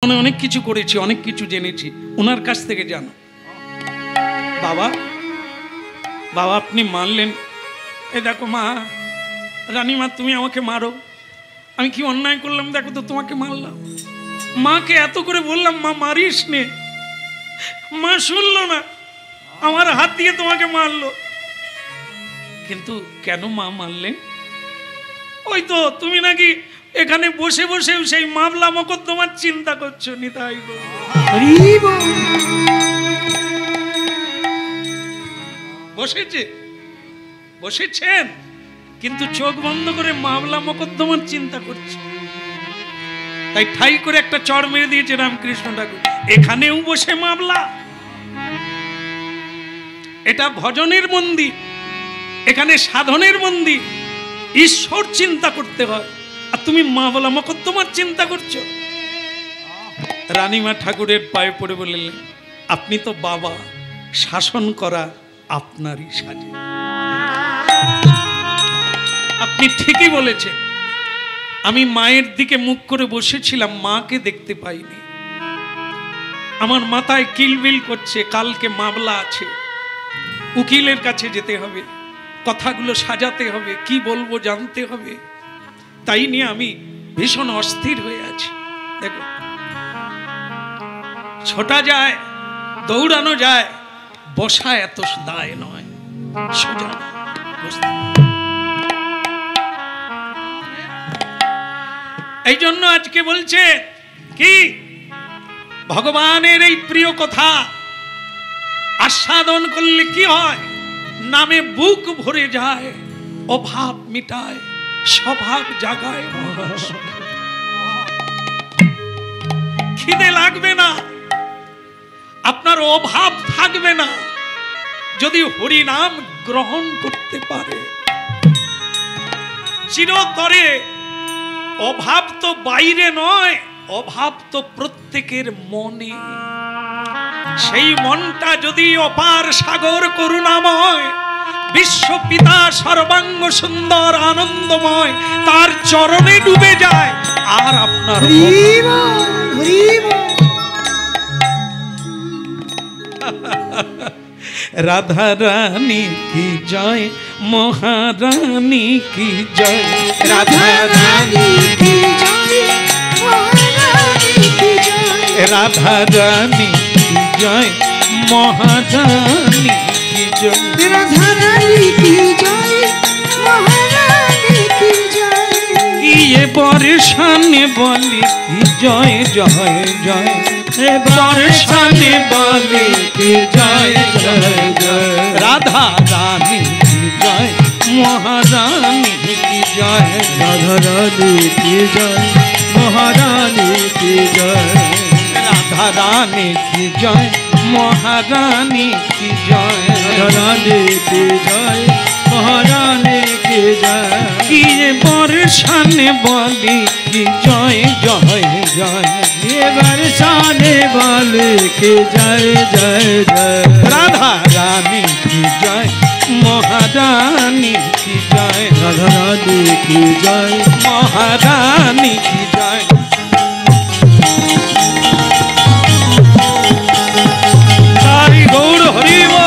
অনেক কিছু করেছি, অনেক কিছু জেনেছি, ওনার কাছ থেকে জানো। বাবা বাবা আপনি মারলেন, এই দেখো মা, রানীমা তুমি আমাকে মারো, আমি কি অন্যায় করলাম দেখো তো, তোমাকে মারলাম। মাকে এত করে বললাম মা মারিস নে, মা শুনলো না, আমার হাত দিয়ে তোমাকে মারলো। কিন্তু কেন মা মারলেন? ওই তো তুমি নাকি এখানে বসে বসে সেই মামলা মোকদ্দমার চিন্তা করছো। নিতাই বসেছেন কিন্তু চোখ বন্ধ করে মামলা মোকদ্দমার চিন্তা করছে, তাই ঠাই করে একটা চড় মেরে দিয়েছে রামকৃষ্ণ ঠাকুর। এখানেও বসে মামলা, এটা ভজনের মন্দির, এখানে সাধনের মন্দির, ঈশ্বর চিন্তা করতে হয়, আর তুমি মামলা মোকদ্দমার চিন্তা করছো। রানীমা ঠাকুরের পায়ে পড়ে বললেন, আপনি তো বাবা, শাসন করা আপনারই সাজে। আপনি ঠিকই বলেছেন, আমি মায়ের দিকে মুখ করে বসেছিলাম, মাকে দেখতে পাইনি। আমার মাথায় কিলবিল করছে, কালকে মামলা আছে, উকিলের কাছে যেতে হবে, কথাগুলো সাজাতে হবে, কি বলবো জানতে হবে, তাই নিয়ে আমি ভীষণ অস্থির হয়ে আছি। দেখো, ছোটা যায়, দৌড়ানো যায়, বসা এত দায় নয়, সোজা এই জন্য আজকে বলছে কি, ভগবানের এই প্রিয় কথা আস্বাদন করলে কি হয়, নামে বুক ভরে যায়, অভাব মিটায়, স্বভাব জাগায়, খিদে লাগবে না, আপনার অভাব থাকবে না যদি হরি নাম গ্রহণ করতে পারে। চিরতরে অভাব তো বাইরে নয়, অভাব তো প্রত্যেকের মনে। সেই মনটা যদি অপার সাগর করুণাময়, বিশ্বপিতা সর্বাঙ্গ সুন্দর আনন্দময়, তার চরণে ডুবে যায়, আর আপনার রাধা রানী কি জয়, মহারানী কি জয়, রাধা রানী কি জয়, রাধা রানী কি জয়, মহারানী কি জয়, রাধা রানী কি জয়, মহারানী কি জয়। ইয়ে বর্ষানে বলি কি জয় জয় জয়, বর্ষানে বলি কি জয় জয় জয়, রাধা রানী কি জয়, মহারানী কি জয়, রাধা রানী কি জয়, মহারানী কি জয়, রাধা রানী কি জয়, মহারানী কি জয়, রাধা রানী কি জয়, মহারানী কি জয়। কি বর্ষানে বলি কি জয় জয় জয়, বর্ষানে বলি কি জয় জয় জয়, রাধা রানী কি জয়, মহারানী কি জয়, রাধা রানী কি জয়, মহারানী কি জয়। হরি গৌর হরি বল।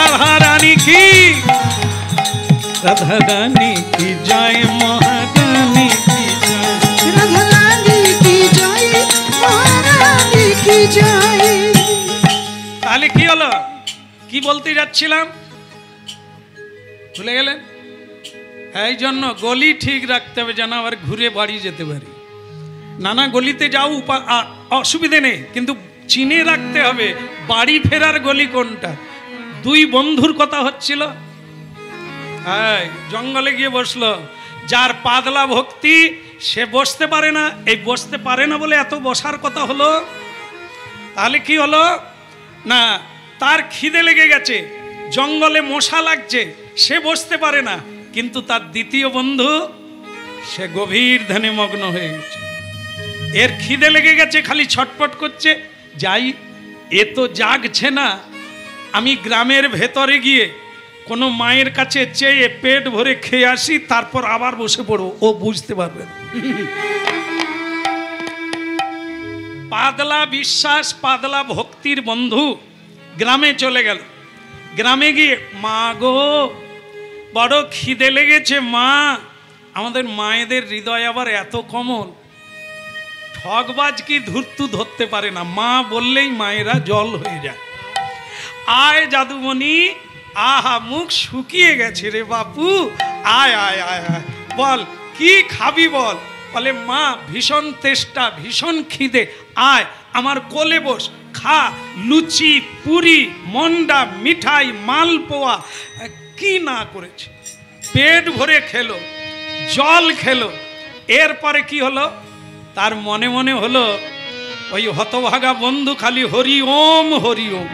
রাধা রানী কি, রাধা রানী কি জয়, মহারানী কি জয়, রাধা রানী কি জয়, মহারানী কি জয়। তাহলে কি হলো, কি বলতে যাচ্ছিলাম ভুলে গেলেন? এই জন্য গলি ঠিক রাখতে হবে, যেন আবার ঘুরে বাড়ি যেতে পারি। নানা গলিতে যাও, অসুবিধে নেই, কিন্তু চিনে রাখতে হবে বাড়ি ফেরার গলি কোনটা। দুই বন্ধুর কথা হচ্ছিল, জঙ্গলে গিয়ে বসলো, যার পাতলা ভক্তি সে বসতে পারে না, এই বসতে পারে না বলে এত বসার কথা হলো। তাহলে কি হলো না, তার খিদে লেগে গেছে, জঙ্গলে মশা লাগছে, সে বসতে পারে না, কিন্তু তার দ্বিতীয় বন্ধু সে গভীর ধ্যানে মগ্ন হয়ে গেছে। এর খিদে লেগে গেছে, খালি ছটপট করছে, যাই, এ তো জাগছে না, আমি গ্রামের ভেতরে গিয়ে কোনো মায়ের কাছে চেয়ে পেট ভরে খেয়ে আসি, তারপর আবার বসে পড়ো, ও বুঝতে পারবে না। পাদলা বিশ্বাস, পাদলা ভক্তির বন্ধু গ্রামে চলে গেল। গ্রামে গিয়ে, মা গো বড় খিদে লেগেছে মা। আমাদের মায়েদের হৃদয় আবার এত কোমল, ঠকবাজ কি ধূর্তু ধরতে পারে না, মা বললেই মায়েরা জল হয়ে যায়। আয় জাদুমণি, আহা মুখ শুকিয়ে গেছে রে বাপু, আয় আয় আয় আয়, বল কি খাবি বল। বলে মা ভীষণ তেষ্টা, ভীষণ খিদে, আয় আমার কোলে বস, খা, লুচি পুরি মন্ডা মিঠাই মালপোয়া কি না করেছে। পেট ভরে খেলো, জল খেলো। এরপরে কি হলো, তার মনে মনে হলো ওই হতভাগা বন্ধু খালি হরি ওম হরি ওম।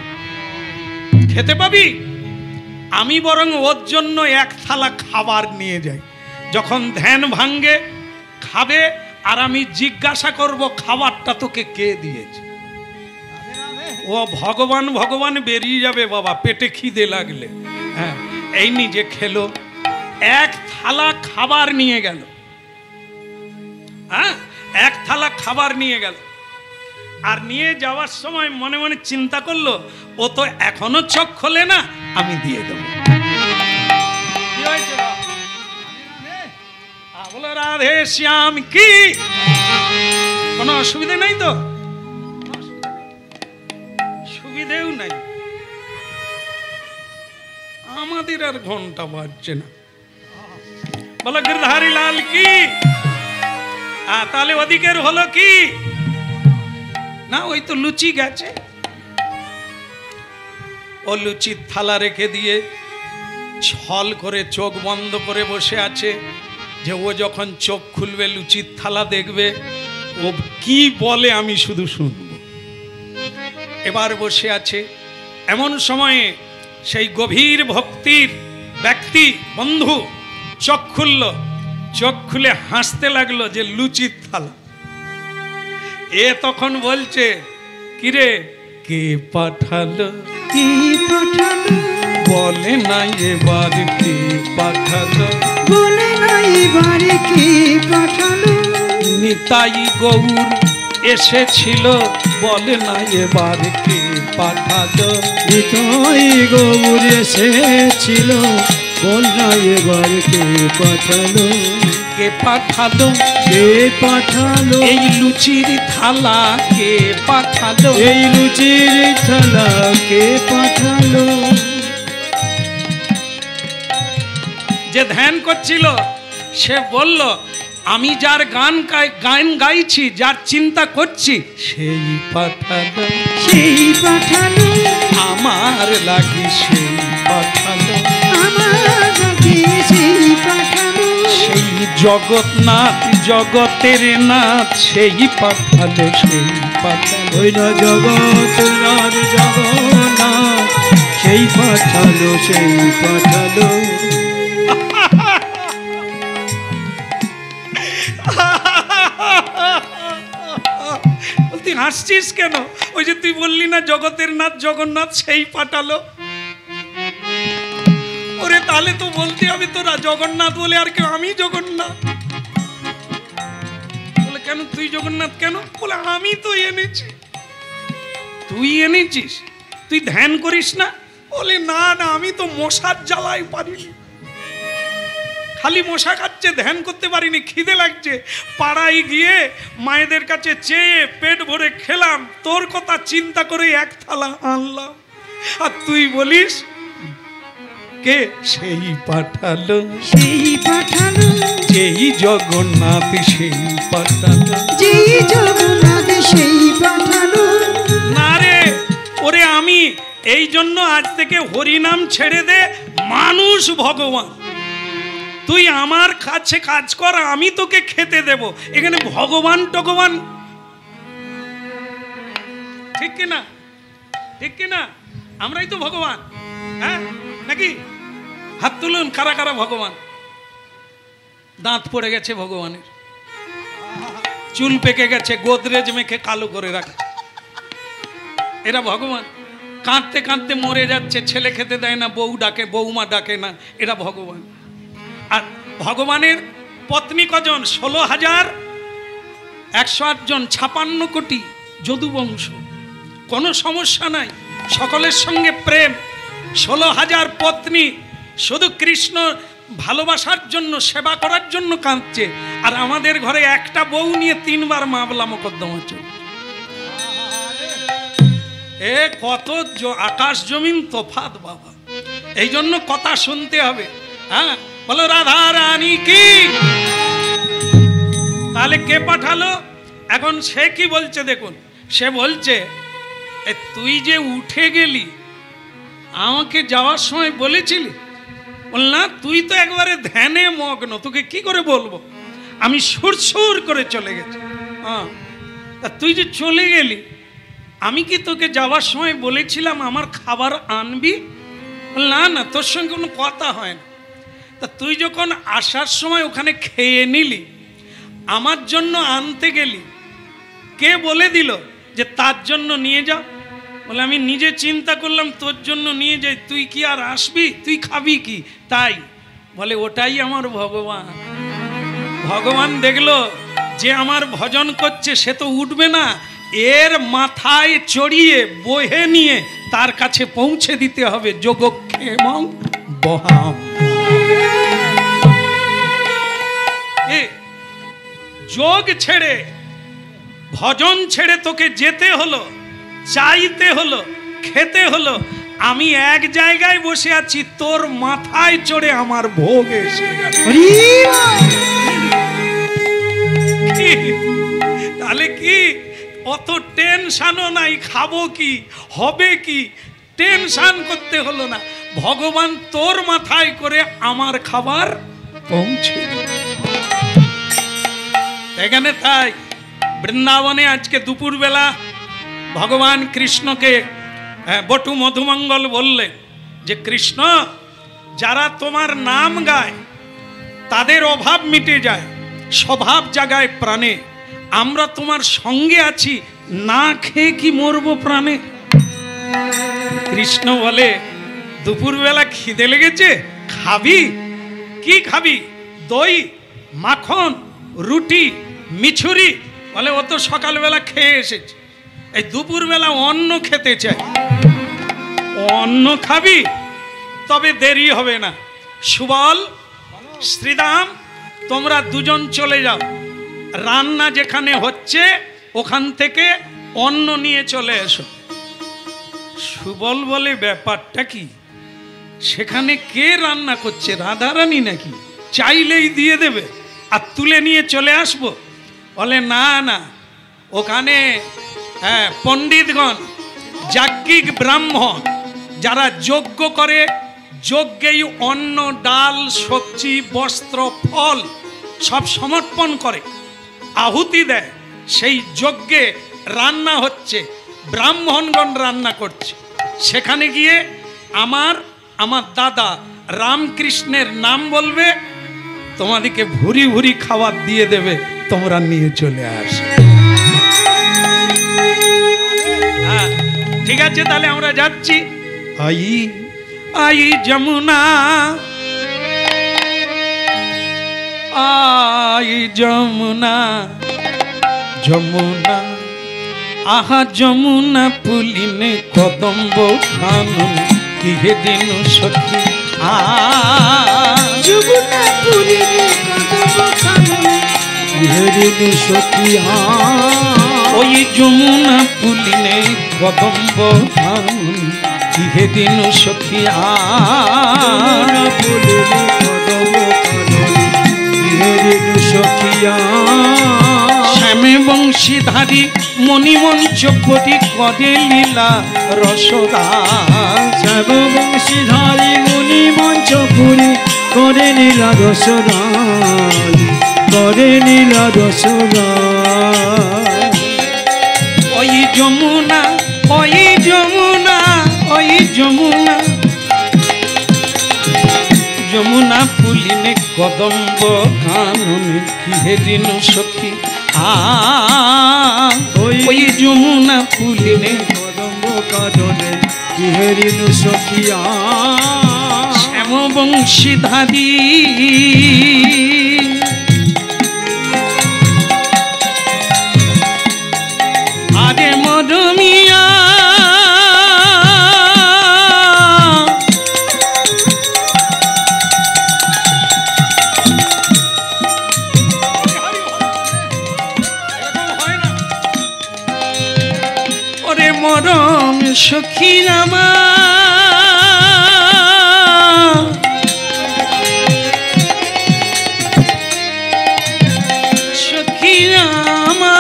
খেতে পাবি, আমি বরং ওর জন্য এক থালা খাবার নিয়ে যাই, যখন ধ্যান ভাঙ্গে খাবে আর আমি জিজ্ঞাসা করব খাবারটা তোকে কে দিয়েছে। ও ভগবান ভগবান বেরিয়ে যাবে বাবা, পেটে খিদে লাগলে। হ্যাঁ, এই নিজে খেলো, এক থালা খাবার নিয়ে গেল। হ্যাঁ, এক থালা খাবার নিয়ে গেল। আর নিয়ে যাওয়ার সময় মনে মনে চিন্তা করলো, ও তো এখনো চোখ খোলে না, আমি দিয়ে দেবো। বলো রাধে শ্যাম কি, কোনো অসুবিধা নাই তো? সুবিধেও নাই, আমাদের আর ঘন্টা বাজছে না। বলো গিরধারী লাল কি। তাহলে ওদিকের হলো কি না, ওই তো লুচি গেছে। ও লুচির থালা রেখে দিয়ে ছল করে চোখ বন্ধ করে বসে আছে, যে ও যখন চোখ খুলবে লুচির থালা দেখবে, ও কি বলে আমি শুধু শুনব। এবার বসে আছে, এমন সময়ে সেই গভীর ভক্তির ব্যক্তি বন্ধু চোখ খুলল, চোখ খুলে হাসতে লাগলো যে লুচির থালা। এ তখন বলছে, কিরে কে পাঠালো, কি পাঠালো, বলে না এবার কে পাঠালো, বলে না এবার কি পাঠালো। নিতাই গৌর এসেছিল, বলে না এবার কে পাঠালো। নিতাই গৌর এসেছিল, বল না এবার কে পাঠালো। কে পাঠালো, কে পাঠালো, এই লুচির থালা কে পাঠালো, এই লুচির থালা কে পাঠালো। যে ধ্যান করছিল সে বলল, আমি যার গান গাইছি, যার চিন্তা করছি, সেই পাঠালো, সেই পাঠালো, আমার লাগি সেই পাঠালো, আমার লাগি সেই পাঠালো। সেই জগন্নাথ জগতের নাথ, সেই পাঠালো, সেই পাঠালো। ওই না জগন্নাথ জগন্নাথ, সেই পাঠালো, সেই পাঠালো। তুই হাসছিস কেন? ওই যে তুই বললি না জগতের নাথ জগন্নাথ, সেই পাঠালো। ওরে তাহলে তো বলতে হবে তোরা জগন্নাথ বলে আর কেউ, আমি জগন্নাথ বলে। কেন তুই জগন্নাথ কেন? বলে আমি তো এনেছি। তুই এনেছিস? তুই ধ্যান করিস না? বলে না না, আমি তো মশার জ্বালায় পারিনি, খালি মশা খাচ্ছে, ধ্যান করতে পারিনি, খিদে লাগছে, পাড়ায় গিয়ে মায়েদের কাছে চেয়ে পেট ভরে খেলাম, তোর কথা চিন্তা করে এক থালা আনলাম। আর তুই বলিস কে সেই পাঠালো, সেই পাঠালো, যেই জগন্নাথ সেই পাঠালো, যেই জগন্নাথ সেই পাঠালো। না রে ওরে, আমি এই জন্য আজ থেকে হরিনাম ছেড়ে দে, মানুষ ভগবান। তুই আমার কাছে কাজ কর, আমি তোকে খেতে দেব। এখানে ভগবান টগবান, ঠিক কিনা? ঠিক কিনা? আমরাই তো ভগবান, হ্যাঁ নাকি? হাত তুলুন, কারা কারা ভগবান? দাঁত পড়ে গেছে ভগবানের, চুল পেকে গেছে, গোদরেজ মেখে কালো করে রাখে, এরা ভগবান। কাঁদতে কাঁদতে মরে যাচ্ছে, ছেলে খেতে দেয় না, বউ ডাকে, বৌমা ডাকে না, এরা ভগবান। আর ভগবানের পত্নী কজন? 16,108 জন, 56 কোটি যদুবংশ। কোনো সমস্যা নাই, সকলের সঙ্গে প্রেম। 16,000 পত্নী শুধু কৃষ্ণ ভালোবাসার জন্য, সেবা করার জন্য কাঁদছে। আর আমাদের ঘরে একটা বউ নিয়ে 3 বার মামলা মোকদ্দমা চলছে। এ কত আকাশ জমিন তফাৎ বাবা। এই জন্য কথা শুনতে হবে। হ্যাঁ, বলো রাধা রানী কি। তাহলে কে পাঠালো? এখন সে কি বলছে দেখুন। সে বলছে, তুই যে উঠে গেলি, আমাকে যাওয়ার সময় বলেছিলি? বল না, তুই তো একবারে ধ্যানে মগ্ন, তোকে কি করে বলবো? আমি সুরসুর করে চলে গেছি। হ্যাঁ, তা তুই যে চলে গেলি, আমি কি তোকে যাওয়ার সময় বলেছিলাম আমার খাবার আনবি? না না, তোর সঙ্গে কোনো কথা হয় না। তা তুই যখন আসার সময় ওখানে খেয়ে নিলি, আমার জন্য আনতে গেলি, কে বলে দিল যে তার জন্য নিয়ে যাও? বলে আমি নিজে চিন্তা করলাম তোর জন্য নিয়ে যাই, তুই কি আর আসবি? তুই খাবি কি? তাই বলে ওটাই আমার ভগবান। ভগবান দেখলো যে আমার ভজন করছে সে তো উঠবে না, এর মাথায় চড়িয়ে বহে নিয়ে তার কাছে পৌঁছে দিতে হবে। যোগক্ষেমং বহাম। যোগ ছেড়ে, ভজন ছেড়ে তোকে যেতে হলো, চাইতে হলো, খেতে হলো। আমি এক জায়গায় বসে আছি, তোর মাথায় চড়ে আমার ভোগ এসে গেছে। তাহলে কি অত টেনশনও নাই, খাবো কি, হবে কি, টেনশন করতে হলো না। ভগবান তোর মাথায় করে আমার খাবার পৌঁছে। এখানে তাই বৃন্দাবনে আজকে দুপুরবেলা ভগবান কৃষ্ণকে বটু মধুমঙ্গল বললেন যে কৃষ্ণ, যারা তোমার নাম গায় তাদের অভাব মিটে যায়, স্বভাব জাগায় প্রাণে। আমরা তোমার সঙ্গে আছি, না খেয়ে কি মরবো প্রাণে? কৃষ্ণ বলে দুপুরবেলা খিদে লেগেছে, খাবি? কি খাবি? দই, মাখন, রুটি, মিছুরি? বলে ও তো সকালবেলা খেয়ে এসেছে, এই দুপুরবেলা অন্ন খেতে চাই। অন্ন খাবি? তবে দেরি হবে না। সুবল, শ্রীদাম, তোমরা দুজন চলে যাও, রান্না যেখানে হচ্ছে ওখান থেকে অন্ন নিয়ে চলে এসো। সুবল বলে ব্যাপারটা কি? সেখানে কে রান্না করছে? রাধারানী নাকি? চাইলেই দিয়ে দেবে আর তুলে নিয়ে চলে আসবো? বলে না না, ওখানে পণ্ডিতগণ, যাজ্ঞিক ব্রাহ্মণ যারা যজ্ঞ করে, যজ্ঞেই অন্ন, ডাল, সবজি, বস্ত্র, ফল সব সমর্পণ করে, আহুতি দেয়। সেই যজ্ঞে রান্না হচ্ছে, ব্রাহ্মণগণ রান্না করছে। সেখানে গিয়ে আমার দাদা রামকৃষ্ণের নাম বলবে, তোমাদেরকে ভুরি ভুরি খাবার দিয়ে দেবে, তোমরা নিয়ে চলে আসো। হ্যাঁ, ঠিক আছে, তাহলে আমরা যাচ্ছি। আই আই যমুনা, আই যমুনা, যমুনা, আহা যমুনা পুলিনে কদম্ব খানুন কি হে দিন সখী। যমুনা পুলিনে কদম্ব খানুন কি হে দিন সখী। ওই যমুনা পুলিনে কদম্ব খানুন কি হে দিন সখী। পুলিনে কদম্ব খানুন কি হে দিন সখী। শ্যামে বংশীধারী মণিমঞ্চ পরি করে লীলা রসদা। শ্যাম বংশীধারী মণিমঞ্চ পুরি করে লীলা রসদা, করে লীলা রসদা। ওই যমুনা, ওই যমুনা, ওই যমুনা, যমুনা পুলিনে কদম্ব কাননে কি হে দিন সখী। ওই যমুনা পুলিনে কদম্ব কাননে বিহারিনু সখিয়া শ্যাম বংশীধারী আরে মরমিয়া ওরে মরম সখী রামা সখী রামা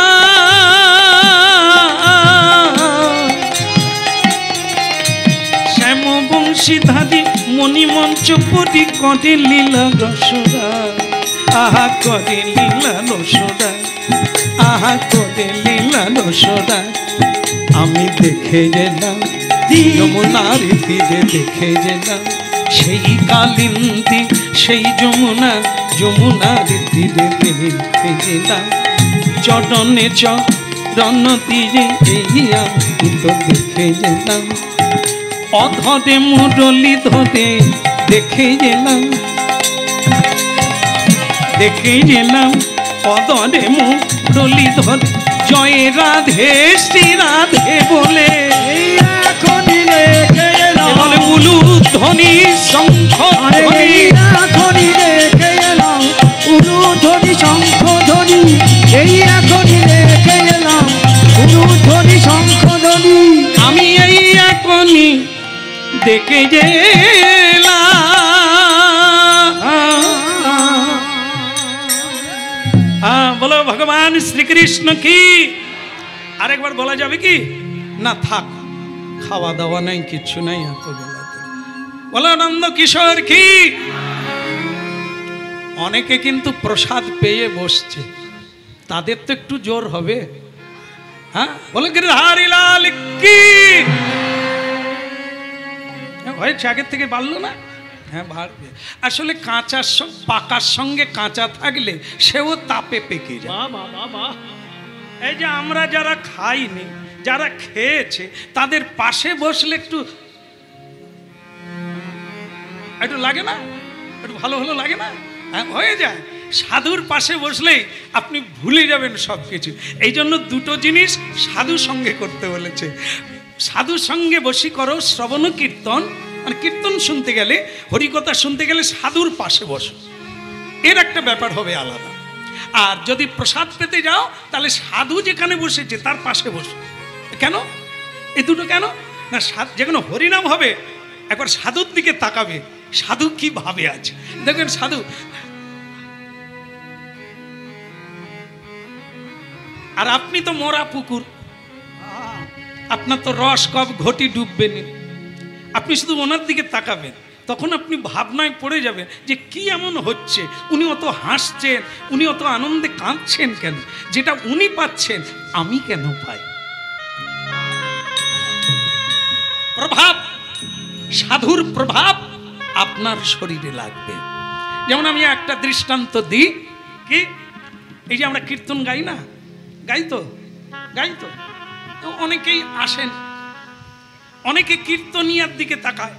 শ্যাম বংশীধারী মণিমঞ্চপুরী করে লীলা রসরা আহা করে লীলা রসরা আহা করে লীলা রসরা আমি দেখে গেলাম যমুনার তীরে দেখে গেলাম সেই কালিন্দী সেই যমুনার তীরে দেখে গেলাম চরণে চরণ তীরে এই আমি তো দেখে গেলাম অধরে মুরলি ধরে দেখে গেলাম অধরে মুরলি ধরে জয় রাধে শ্রী রাধে বলে এখনই রেখে এলাম বলে উলু ধ্বনি শঙ্খ ধ্বনি এখনই রেখে এলাম উলু ধ্বনি শঙ্খ ধ্বনি এই এখনই রেখে এলাম উলু ধ্বনি শঙ্খ ধ্বনি আমি এই এখনই দেখে গেলাম বলো ভগবান শ্রীকৃষ্ণ কি আরেকবার বলা যাবে কি না থাক খাওয়া দাওয়া নাই কিছু নাই এত বলো নন্দ কিশোর কি অনেকে কিন্তু প্রসাদ পেয়ে বসছে তাদের তো একটু জোর হবে হ্যাঁ বলো গিরধারী লাল কি হয়েছে আগের থেকে বাড়লো না হ্যাঁ বাড়বে আসলে পাকার সঙ্গে কাঁচা থাকলে সেও তাপে পেকে যায় এই যে আমরা যারা খাইনি যারা খেয়েছে তাদের পাশে বসলে একটু লাগে না একটু ভালো লাগে না হ্যাঁ হয়ে যায় সাধুর পাশে বসলেই আপনি ভুলে যাবেন সব কিছু এই জন্য দুটো জিনিস সাধু সঙ্গে করতে বলেছে সাধুর সঙ্গে বসি করো শ্রবণ কীর্তন মানে কীর্তন শুনতে গেলে হরিকথা শুনতে গেলে সাধুর পাশে বসো এর একটা ব্যাপার হবে আলাদা আর যদি প্রসাদ পেতে যাও তাহলে সাধু যেখানে বসেছে তার পাশে বসো কেন এই দুটো কেন না যেখানে হরিনাম হবে একবার সাধুর দিকে তাকাবে সাধু কি ভাবে আছে দেখবেন সাধু আর আপনি তো মরা পুকুর আপনার তো রস কব ঘটি ডুববে না আপনি শুধু ওনার দিকে তাকাবেন তখন আপনি ভাবনায় পড়ে যাবেন যে কি এমন হচ্ছে উনি অত হাসছেন উনি অত আনন্দে কাঁদছেন কেন যেটা উনি পাচ্ছেন আমি কেন পাই প্রভাব সাধুর প্রভাব আপনার শরীরে লাগবে যেমন আমি একটা দৃষ্টান্ত দিই কি এই যে আমরা কীর্তন গাই না গাই তো অনেকেই আসেন অনেকে কীর্তনিয়ার দিকে তাকায়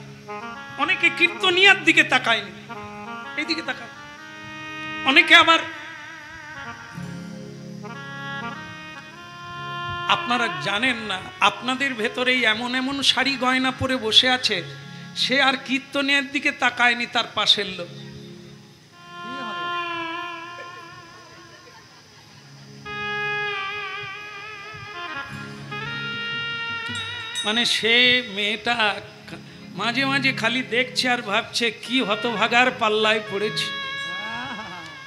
অনেকে কীর্তনিয়ার দিকে তাকায় এইদিকে তাকায় অনেকে আবার আপনারা জানেন না আপনাদের ভেতরেই এমন এমন শাড়ি গয়না পরে বসে আছে সে আর কীর্তনিয়ার দিকে তাকায়নি তার পাশের লোক মানে সে মেয়েটা মাঝে মাঝে খালি দেখছে আর ভাবছে কি হতভাগার পাল্লায় পড়েছে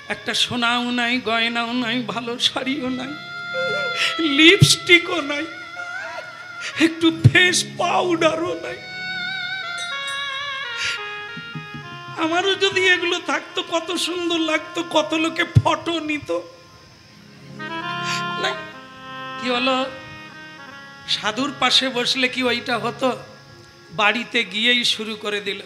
একটা সোনাও নাই গয়নাও নাই ভালো শাড়িও নাই লিপস্টিকও নাই একটু ফেস পাউডারও নাই আমারও যদি এগুলো থাকতো কত সুন্দর লাগতো কত লোকে ফটো নিত না কি হলো সাধুর পাশে বসলে কি ওইটা হতো বাড়িতে গিয়েই শুরু করে দিল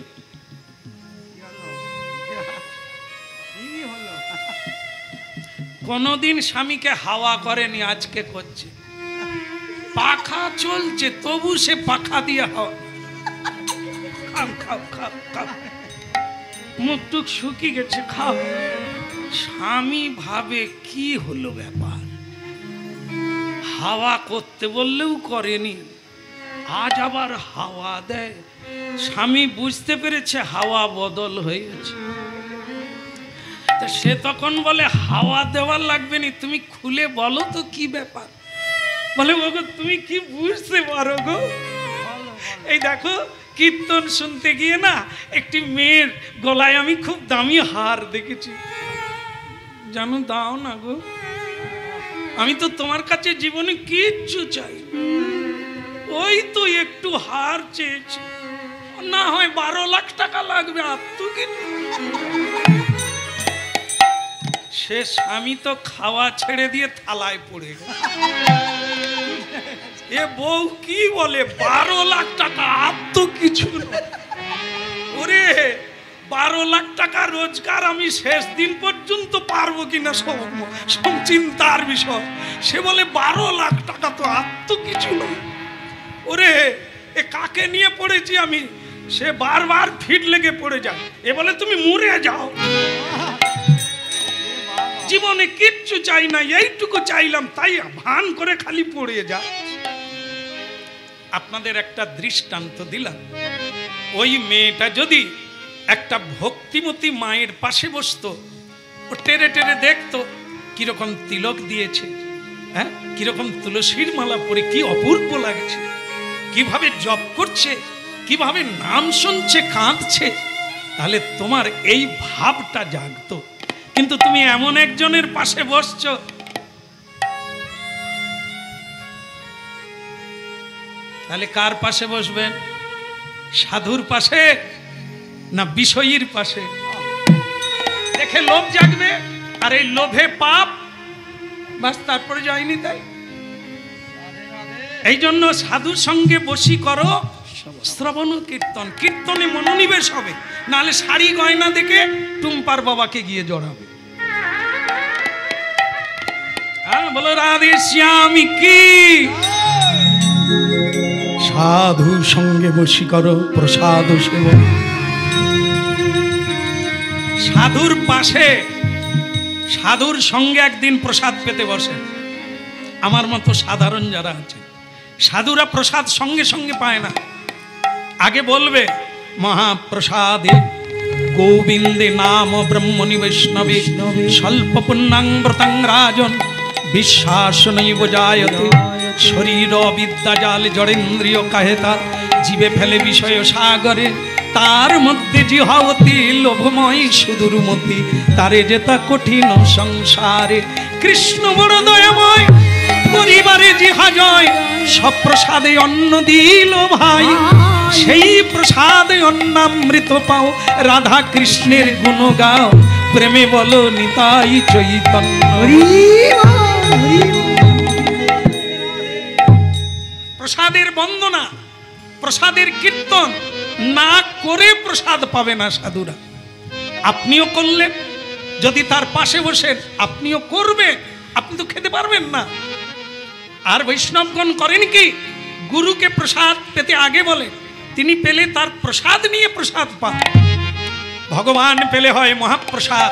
কোনদিন স্বামীকে হাওয়া করেনি আজকে করছে পাখা চলছে তবু সে পাখা দিয়ে হাওয়া খাও খাও খাও খাও, মুখ টুক শুকিয়ে গেছে, খাও। স্বামী ভাবে কি হলো ব্যাপার, হাওয়া করতে বললেও করেনি, আজ আবার হাওয়া দেয়। স্বামী বুঝতে পেরেছে হাওয়া বদল হয়ে গেছে, তা সে তখন বলে হাওয়া দেওয়ার লাগবে না, তুমি খুলে বলো তো কি ব্যাপার। বলে ওগো তুমি কি বুঝতে পারো গো, এই দেখো কীর্তন শুনতে গিয়ে না একটি মেয়ের গলায় আমি খুব দামি হার দেখেছি, জানো দাও না গো, আমি তো তোমার কাছে জীবনে কিচ্ছু চাই, ওই তো একটু হার চেয়েছি, না হয় 12 লাখ টাকা লাগবে, আর তো কিছু। সে স্বামী তো খাওয়া ছেড়ে দিয়ে থালায় পড়ে গেল। এ বউ কি বলে 12 লাখ টাকা, আর তো কিছু না। ওরে 12 লাখ টাকা রোজগার আমি শেষ দিন পর্যন্ত পারবো কিনা সব চিন্তার বিষয়। সে বলে 12 লাখ টাকা তো আর তো কিছু না। ওরে এ কাকে নিয়ে পড়েছি আমি, সে বারবার ফিট লেগে পড়ে যায়, এ বলে তুমি মরে যাও, জীবনে কিচ্ছু চাই না, এইটুকু চাইলাম, তাই ভান করে খালি পড়ে যায়। আপনাদের একটা দৃষ্টান্ত দিলাম, ওই মেয়েটা যদি একটা ভক্তিমতী মায়ের পাশে বসতো, ও টেরে টেরে দেখতো কিরকম তিলক দিয়েছে, হ্যাঁ কিরকম তুলসীর মালা পরে কি অপূর্ব লাগছে, কিভাবে জপ করছে, কিভাবে নাম শুনছে, কাঁদছে, তাহলে তোমার এই ভাবটা জাগতো। কিন্তু তুমি এমন একজনের পাশে বসছো, তাহলে কার পাশে বসবেন? সাধুর পাশে না বিষয়ীর পাশে? দেখে লোভ জাগবে, আর এই লোভে পাপ, বাস তারপরে যায়নি। তাই এই জন্য সাধুর সঙ্গে বসি করো শ্রবণ কীর্তন, কীর্তনে মনোনিবেশ হবে, নাহলে শাড়ি গয়না দেখে টুম্পার বাবাকে গিয়ে জড়াবে। হ্যাঁ বলো রাধে শ্যাম কি। সাধু সঙ্গে বসি করো প্রসাদ সেবন। সাধুর পাশে, সাধুর সঙ্গে একদিন প্রসাদ পেতে বসে। আমার মতো সাধারণ যারা আছে, সাধুরা প্রসাদ সঙ্গে সঙ্গে পায় না, আগে বলবে মহাপ্রসাদে গোবিন্দে নাম ব্রহ্মণি বৈষ্ণবে স্বল্প পুণ্যাং ব্রতং রাজন বিশ্বাস নৈব জায়তে শরীর বিদ্যা জাল জড়েন্দ্রিয় কাহেতা জীবে ফেলে বিষয় সাগরে তার মধ্যে জিহাবতী লোভময় সুদূরমতি তারে যেতা কঠিন সংসারে। কৃষ্ণ বড় দয়াময় পরিবারে জিহা জয় সব প্রসাদে অন্ন দিল ভাই, সেই প্রসাদে অন্নামৃত পাও রাধা কৃষ্ণের গুণ গাও প্রেমে বলো নিতাই চৈতন্য। প্রসাদের বন্দনা, প্রসাদের কীর্তন না করে প্রসাদ পাবে না সাধুরা। আপনিও করলেন, যদি তার পাশে বসে আপনিও করবেন, আপনি তো খেতে পারবেন না। আর বৈষ্ণবগণ করেন কি, গুরুকে প্রসাদ পেতে আগে বলে, তিনি পেলে তার প্রসাদ নিয়ে প্রসাদ পান। ভগবান পেলে হয় মহাপ্রসাদ,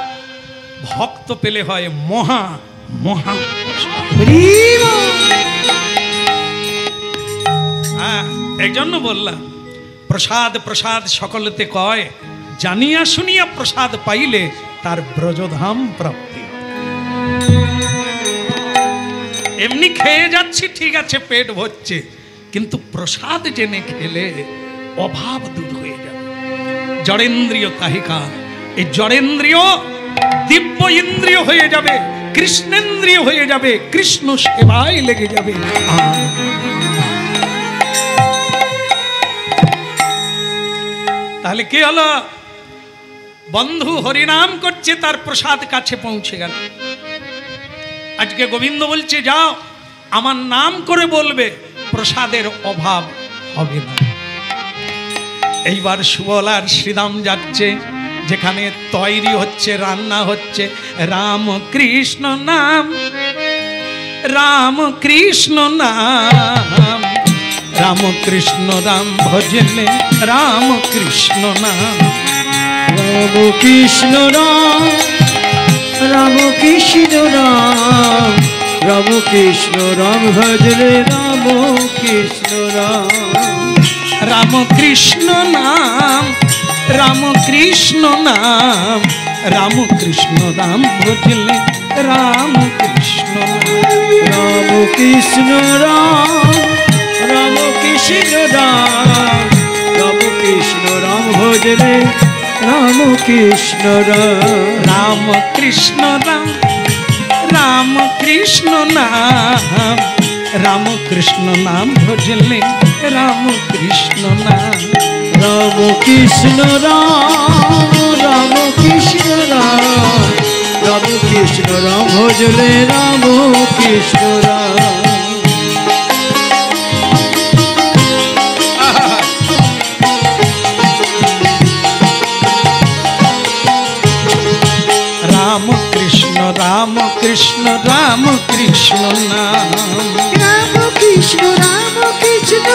ভক্ত পেলে হয় মহা মহা। এই জন্য বললাম প্রসাদ প্রসাদ সকলতে কয়, জানিয়া শুনিয়া প্রসাদ পাইলে তার ব্রজধাম প্রাপ্তি। এমনি খেয়ে যাচ্ছি ঠিক আছে, পেট ভরছে, কিন্তু প্রসাদ জেনে খেলে অভাব দূর হয়ে যাবে। জড়েন্দ্রিয় কাহিকা, এই জড়েন্দ্রিয় দিব্য ইন্দ্রিয় হয়ে যাবে, কৃষ্ণেন্দ্রিয় হয়ে যাবে, কৃষ্ণ সেবায় লেগে যাবে। তাহলে কি হলো, বন্ধু হরিনাম করছে, তার প্রসাদ কাছে পৌঁছে গেল। আজকে গোবিন্দ বলছে যাও আমার নাম করে বলবে, প্রসাদের অভাব হবে না। এইবার সুবলার শ্রীরাম যাচ্ছে, যেখানে তৈরি হচ্ছে, রান্না হচ্ছে, রাম কৃষ্ণ নাম, রাম কৃষ্ণ নাম, রাম কৃষ্ণ রাম ভজলে রাম কৃষ্ণ নাম। রাম কৃষ্ণ রাম রাম কৃষ্ণ রাম রাম কৃষ্ণ রাম ভজলে রাম কৃষ্ণ রাম। রাম কৃষ্ণ নাম রাম কৃষ্ণ নাম রাম কৃষ্ণ রাম ভজলে রাম কৃষ্ণ নাম। রাম কৃষ্ণ রাম রাম কৃষ্ণ রাম রাম কৃষ্ণ রাম ভজলে রাম কৃষ্ণ রাম। রাম কৃষ্ণ রাম রাম কৃষ্ণ নাম রাম কৃষ্ণ নাম ভজলে রাম কৃষ্ণ নাম। রাম কৃষ্ণ রাম রাম কৃষ্ণ রাম রাম কৃষ্ণ রাম ভজলে রাম কৃষ্ণ রাম। রাম কৃষ্ণ রাম কৃষ্ণ রাম কৃষ্ণ নাম। রাম কৃষ্ণ রাম কৃষ্ণ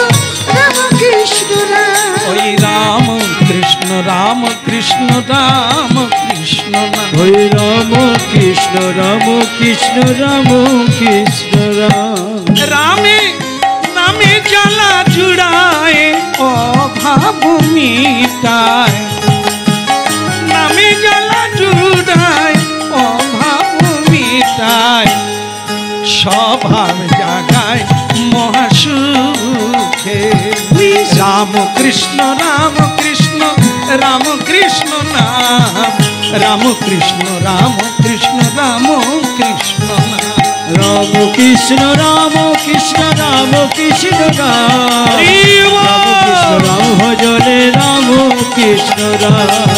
রাম কৃষ্ণ রাম। ওই রাম কৃষ্ণ রাম কৃষ্ণ রাম কৃষ্ণ নাম। ওই রাম কৃষ্ণ রাম কৃষ্ণ রাম কৃষ্ণ রাম। রামে নামে জ্বালা জুড়ায় অভাব মিটায়। নামে জ্বালা জুড়ায় অভাব মিটায়। স্বভাব জাগায় মহাসুখে। রাম কৃষ্ণ রাম কৃষ্ণ রাম কৃষ্ণ নাম। রাম কৃষ্ণ রাম কৃষ্ণ রাম কৃষ্ণ নাম। রাম কৃষ্ণ রাম কৃষ্ণ রাম কৃষ্ণ রাম। হরি বল। রাম কৃষ্ণ রাম ভজলে রাম কৃষ্ণ রাম।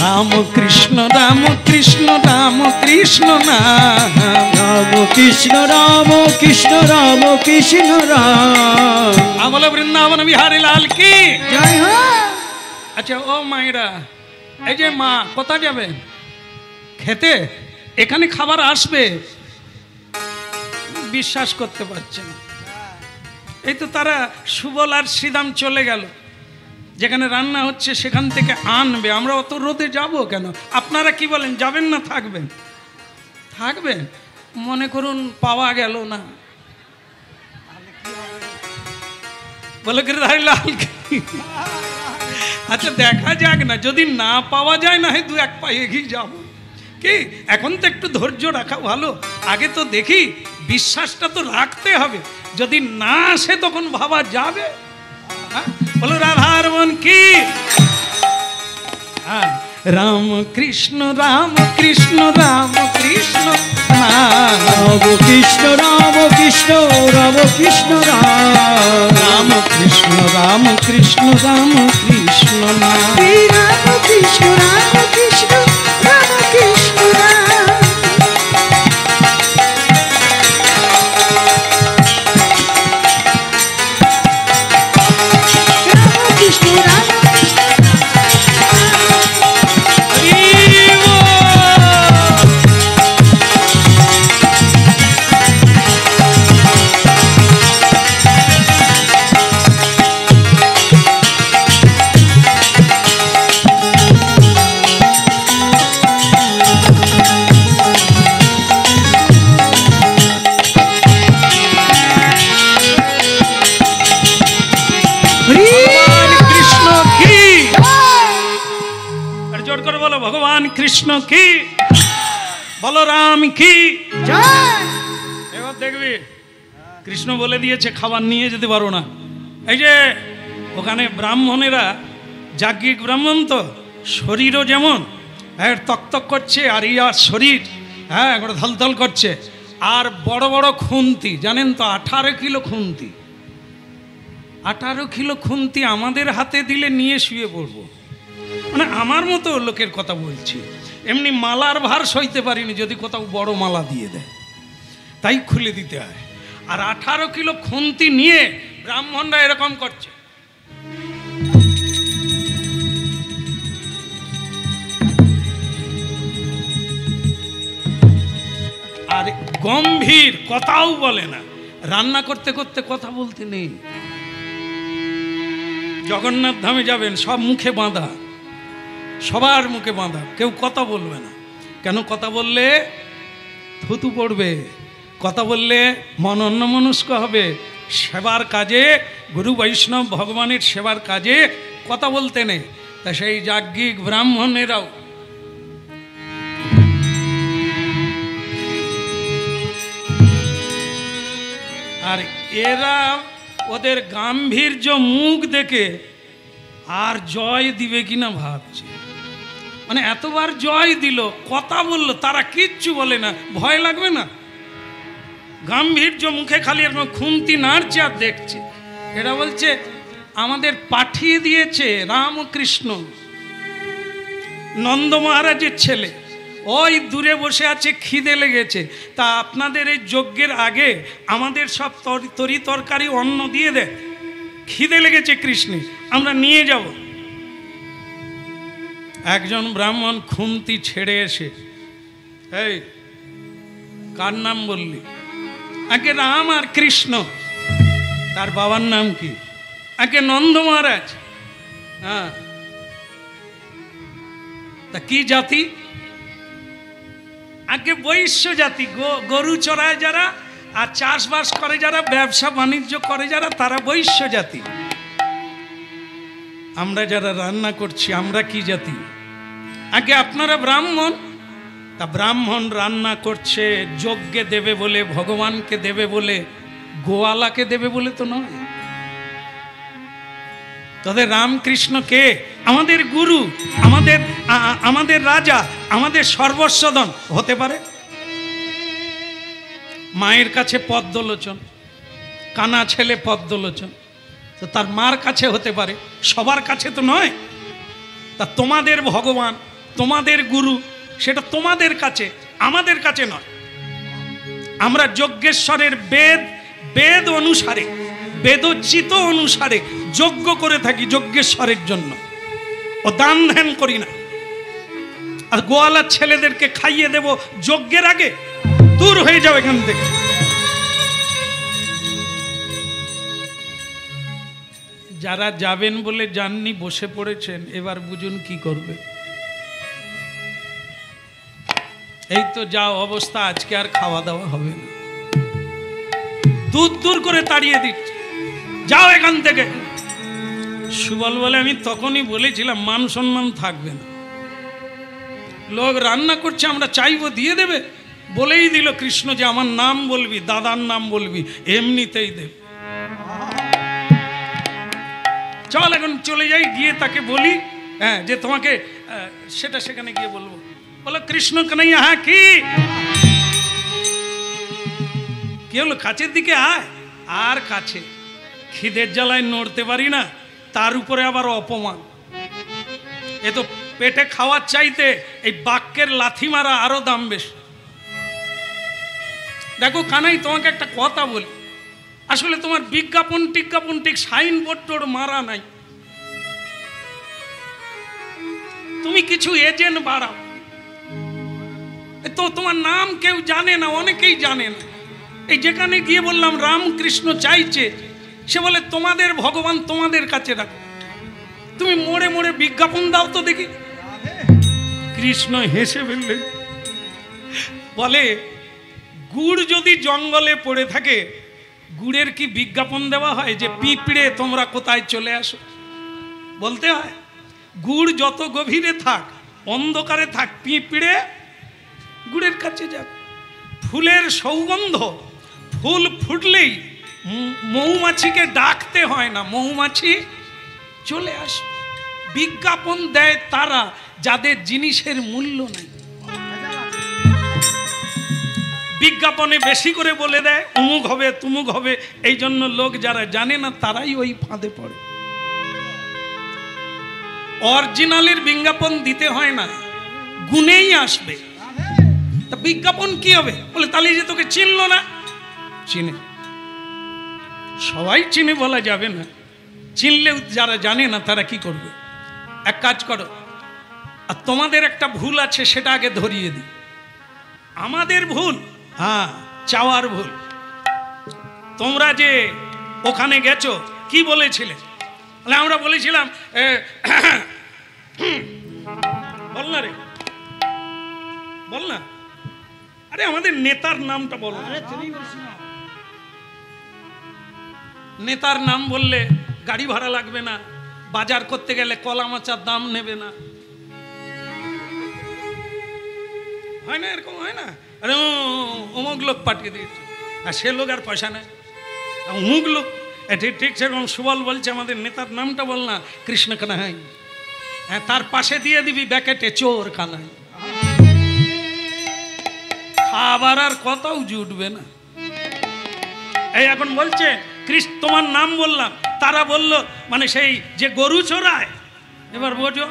রাম কৃষ্ণ রাম কৃষ্ণ রাম কৃষ্ণ নাম। রাম কৃষ্ণ রাম কৃষ্ণ রাম কৃষ্ণ রাম। আমল বৃন্দাবন বিহারী লাল কি। জয় হো। আচ্ছা ও মায়েরা, এই যে মা কোথা যাবে খেতে? এখানে খাবার আসবে, বিশ্বাস করতে পারছে না। এই তো তারা সুবল আর শ্রীদাম চলে গেল, যেখানে রান্না হচ্ছে সেখান থেকে আনবে। আমরা অত রোদে যাব কেন? আপনারা কি বলেন, যাবেন না থাকবেন? থাকবেন। মনে করুন পাওয়া গেল না, বলে লাল কি। আচ্ছা দেখা যাক না, যদি না পাওয়া যায় না হয় দু এক পা এগিয়ে যাবো। কি এখন তো একটু ধৈর্য রাখা ভালো। আগে তো দেখি, বিশ্বাসটা তো রাখতে হবে। যদি না আসে তখন ভাবা যাবে। বলো রাধার মন কি। রাম কৃষ্ণ রাম কৃষ্ণ রাম কৃষ্ণ রাম কৃষ্ণ রাম কৃষ্ণ রাম কৃষ্ণ রাম। রাম কৃষ্ণ রাম কৃষ্ণ রাম কৃষ্ণ নাম। রাম কৃষ্ণ রাম কৃষ্ণ রাম কৃষ্ণ রাম। রাম কৃষ্ণ রাম ভগবান কৃষ্ণ কি, বলরাম কি। এবার দেখবি কৃষ্ণ বলে দিয়েছে খাবার নিয়ে যেতে পারো না। এই যে ওখানে ব্রাহ্মণেরা, যাজ্ঞিক ব্রাহ্মণ তো, শরীরও যেমন তকতক করছে, আর ইয়ার শরীর একটা ধলধল করছে। আর বড় বড় খুন্তি, জানেন তো 18 কিলো খুন্তি। 18 কিলো খুন্তি আমাদের হাতে দিলে নিয়ে শুয়ে পড়বো। মানে আমার মতো লোকের কথা বলছি। এমনি মালার ভার সইতে পারিনি যদি কোথাও বড় মালা দিয়ে দেয়, তাই খুলে দিতে হয়। আর 18 কিলো খুন্তি নিয়ে ব্রাহ্মণরা এরকম করছে। আর গম্ভীর, কথাও বলে না। রান্না করতে করতে কথা বলতে নেই। জগন্নাথ ধামে যাবেন, সব মুখে বাঁধা, সবার মুখে বাঁধা, কেউ কথা বলবে না। কেন? কথা বললে থুতু পড়বে, কথা বললে মন অন্যমনস্ক হবে। সেবার কাজে, গুরু বৈষ্ণব ভগবানের সেবার কাজে কথা বলতে নেই। তা সেই যাজ্ঞিক ব্রাহ্মণেরাও আর এরা ওদের গাম্ভীর্য মুখ দেখে আর জয় দিবে কিনা ভাবছে। মানে এতবার জয় দিল, কথা বললো, তারা কিচ্ছু বলে না। ভয় লাগবে না? গাম্ভীর্য মুখে খালি এরকম খুন্তি নাড়ছে আর দেখছে। এরা বলছে আমাদের পাঠিয়ে দিয়েছে রামকৃষ্ণ, নন্দ মহারাজের ছেলে, ওই দূরে বসে আছে, খিদে লেগেছে। তা আপনাদের এই যজ্ঞের আগে আমাদের সব তরি তরকারি অন্ন দিয়ে দেয়, খিদে লেগেছে কৃষ্ণে, আমরা নিয়ে যাব। একজন ব্রাহ্মণ খুন্তি ছেড়ে এসে, এই কার নাম বললি? আগে রাম আর কৃষ্ণ। তার বাবার নাম কি? আগে নন্দ মহারাজ। হ্যাঁ, তা কি জাতি? আগে বৈশ্য জাতি, গরু চড়ায় যারা আর চাষবাস করে যারা, ব্যবসা বাণিজ্য করে যারা, তারা বৈশ্য জাতি। আমরা যারা রান্না করছি আমরা কি জাতি? আগে আপনারা ব্রাহ্মণ। তা ব্রাহ্মণ রান্না করছে যজ্ঞে দেবে বলে, ভগবানকে দেবে বলে, গোয়ালাকে দেবে বলে তো নয়। তাদের রামকৃষ্ণ কে? আমাদের গুরু, আমাদের রাজা, আমাদের সর্বস্বধন হতে পারে। মায়ের কাছে পদ্মলোচন, কানা ছেলে পদ্মলোচন, তো তার মার কাছে হতে পারে, সবার কাছে তো নয়। তা তোমাদের ভগবান, তোমাদের গুরু, সেটা তোমাদের কাছে, আমাদের কাছে নয়। আমরা যজ্ঞেশ্বরের বেদ অনুসারে, বেদোচিত অনুসারে যজ্ঞ করে থাকি যজ্ঞেশ্বরের জন্য, ও দান ধ্যান করি না। আর গোয়ালার ছেলেদেরকে খাইয়ে দেব যজ্ঞের আগে? দূর হয়ে যাও এখান থেকে। যারা যাবেন বলে যাননি, বসে পড়েছেন, এবার বুঝুন কি করবে। এই তো যা অবস্থা, আজকে আর খাওয়া দাওয়া হবে না। দূর দূর করে তাড়িয়ে দিচ্ছে, যাও এখান থেকে। সুবল বলে আমি তখনই বলেছিলাম মান সম্মান থাকবে না। লোক রান্না করছে, আমরা চাইবো দিয়ে দেবে, বলেই দিল কৃষ্ণ যে আমার নাম বলবি, দাদার নাম বলবি, এমনিতেই দেবে। চল এখন চলে যাই, গিয়ে তাকে বলি হ্যাঁ যে তোমাকে সেটা সেখানে গিয়ে বলবো। বলো কৃষ্ণ কানাইয়া, হ্যাঁ কি হলো? কাছের দিকে আয়। আর কাছে, খিদের জ্বালায় নড়তে পারি না, তার উপরে আবার অপমান। এ তো পেটে খাওয়ার চাইতে এই বাক্যের লাথি মারা আরো দাম বেশি। দেখো কানাই, তোমাকে একটা কথা বলি, আসলে তোমার বিজ্ঞাপন টিজ্ঞাপন ঠিক সাইনবোর্ড টোর মারা নাই। তুমি কিছু এজেন্ট বাড়াও, তো তোমার নাম কেউ জানে না, অনেকেই জানে না। এই যেখানে গিয়ে বললাম রামকৃষ্ণ চাইছে, সে বলে তোমাদের ভগবান তোমাদের কাছে রাখো, তুমি মোড়ে মোড়ে বিজ্ঞাপন দাও তো দেখি। কৃষ্ণ হেসে ফেললেন, বলে গুড় যদি জঙ্গলে পড়ে থাকে, গুড়ের কি বিজ্ঞাপন দেওয়া হয় যে পিঁপড়ে তোমরা কোথায় চলে আসো? বলতে হয় গুড় যত গভীরে থাক, অন্ধকারে থাক, পিঁপড়ে গুড়ের কাছে যাক। ফুলের সৌগন্ধ, ফুল ফুটলেই মৌমাছিকে ডাকতে হয় না, মৌমাছি চলে আসে। বিজ্ঞাপন দেয় তারা যাদের জিনিসের মূল্য নাই। বিজ্ঞাপনে বেশি করে বলে দেয় অমুক হবে তুমুক হবে, এই জন্য লোক যারা জানে না তারাই ওই ফাঁদে পড়ে। অরিজিনালের বিজ্ঞাপন দিতে হয় না, গুনেই আসবে। তা বিজ্ঞাপন কি হবে? বলে তাহলে যে তোকে চিনলো না, চিনে সবাই চিনে বলা যাবে না, চিনলেও যারা জানে না তারা কি করবে? এক কাজ করো, আর তোমাদের একটা ভুল আছে সেটা আগে ধরিয়ে দিই। আমাদের ভুল, হ্যাঁ, চাওয়ার ভুল। তোমরা যে ওখানে গেছো কি বলেছিলে? আমরা বলেছিলাম বল না রে, বল না। আরে আমাদের নেতার নামটা বল। নেতার নাম বললে গাড়ি ভাড়া লাগবে না, বাজার করতে গেলে কলা মাচার দাম নেবে না, হয় না? এরকম হয় না? আরে অমুক লোক পাঠিয়ে দিয়েছে, আর সে লোক আর পয়সা নেই, অমুক লোক। ঠিক সেরকম সুবল বলছে আমাদের নেতার নামটা বল না, কৃষ্ণ কানাই। হ্যাঁ, তার পাশে দিয়ে দিবি ব্যাকেটে চোর কানাই। খাবার আর কতও জুটবে না। এই এখন বলছে কৃষ্ণ, তোমার নাম বললাম, তারা বলল মানে সেই যে গরু চোরায়। এবার বোঝো,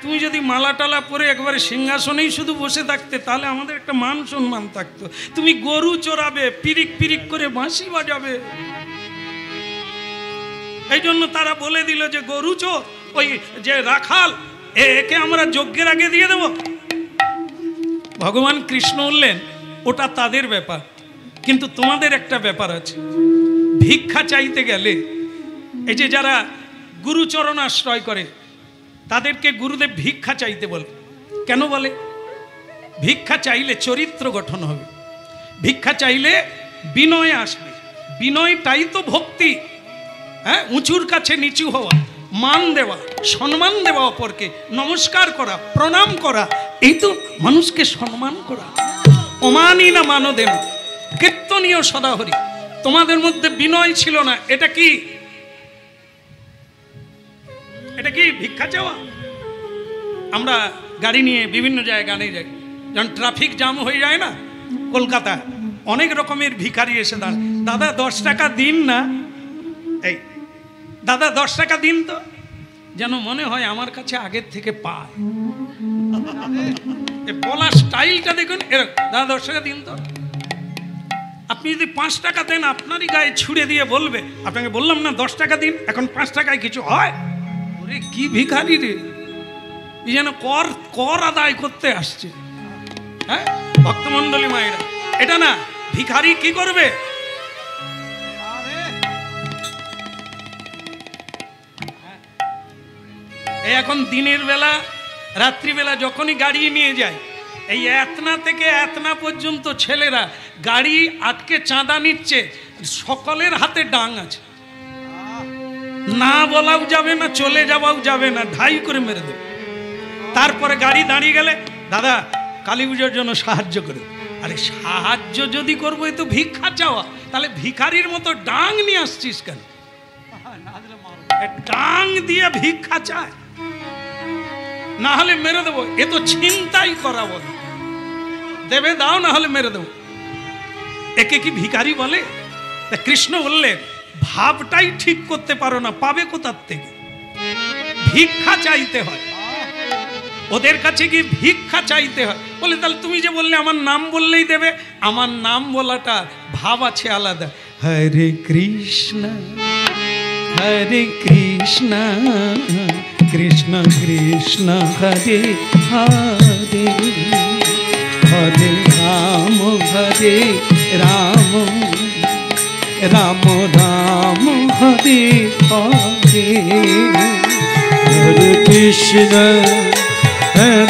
তুমি যদি মালা টালা পরে একবারে সিংহাসনেই শুধু বসে থাকতে, তাহলে আমাদের একটা মান সম্মান থাকতো। তুমি গরু চোরাবে, পিরিক পিরিক করে বাঁশি বাজাবে। এই জন্য তারা বলে দিল যে গরু চোর, ওই যে রাখাল, একে আমরা যজ্ঞের আগে দিয়ে দেব। ভগবান কৃষ্ণ বললেন ওটা তাদের ব্যাপার, কিন্তু তোমাদের একটা ব্যাপার আছে। ভিক্ষা চাইতে গেলে এই যে যারা গুরুচরণ আশ্রয় করে তাদেরকে গুরুদেব ভিক্ষা চাইতে বলে। কেন বলে? ভিক্ষা চাইলে চরিত্র গঠন হবে, ভিক্ষা চাইলে বিনয় আসবে। বিনয়টাই তো ভক্তি। হ্যাঁ, উঁচুর কাছে নিচু হওয়া, মান দেওয়া, সম্মান দেওয়া, অপরকে নমস্কার করা, প্রণাম করা, এই তো মানুষকে সম্মান করা। অমানি না মানদেন কীর্তনীয় সদাহরি। তোমাদের মধ্যে বিনয় ছিল না। এটা কি? এটা কি ভিক্ষা চাওয়া? আমরা গাড়ি নিয়ে বিভিন্ন জায়গায় যাই, যখন ট্রাফিক জ্যাম হয়ে যায় না কলকাতা, অনেক রকমের ভিখারি এসে দাঁড়ায়, দাদা 10 টাকা দিন না, এই দাদা 10 টাকা দিন তো, যেন মনে হয় আমার কাছে আগের থেকে পায়। বলা স্টাইলটা দেখুন, দাদা 10 টাকা দিন তো। আপনি যদি 5 টাকা দেন, আপনারই গায়ে ছুড়ে দিয়ে বলবে, আপনাকে বললাম না 10 টাকা দিন, এখন 5 টাকায় কিছু হয়? ওরে কি ভিখারি রে, যেন কর আদায় করতে আসছে। হ্যাঁ, ভক্তমন্ডলী মায়েরা, এটা না ভিখারি কি করবে? এই এখন দিনের বেলা, রাত্রিবেলা যখনই গাড়ি নিয়ে যায়, এই এতনা থেকে এতনা পর্যন্ত ছেলেরা গাড়ি আটকে চাঁদা নিচ্ছে, সকলের হাতে ডাং আছে, না বলাও যাবে না, চলে যাওয়াও যাবে না, ঢাই করে মেরে দেবে। তারপরে গাড়ি দাঁড়িয়ে গেলে, দাদা কালী পুজোর জন্য সাহায্য করে। আরে সাহায্য যদি করবো, এ তো ভিক্ষা চাওয়া, তাহলে ভিখারির মতো ডাং নিয়ে আসছিস কেন? ডাং দিয়ে ভিক্ষা চায়, না হলে মেরে দেবো। এ তো ছিনতাই করা বলে, দেবে দাও, না হলে মেরে দেবো। একে কি ভিখারি বলে? তা কৃষ্ণ বললেন, ভাবটাই ঠিক করতে পারো না, পাবে কোথার থেকে? ভিক্ষা চাইতে হয়, ওদের কাছে কি ভিক্ষা চাইতে হয়। বলে তাহলে তুমি যে বললে আমার নাম বললেই দেবে, আমার নাম বলাটা ভাব আছে আলাদা। হরে কৃষ্ণ হরে কৃষ্ণ কৃষ্ণ কৃষ্ণ হরে হরে, হরে রাম হরে রাম, রাম রাম হরে হরে, হরে কৃষ্ণ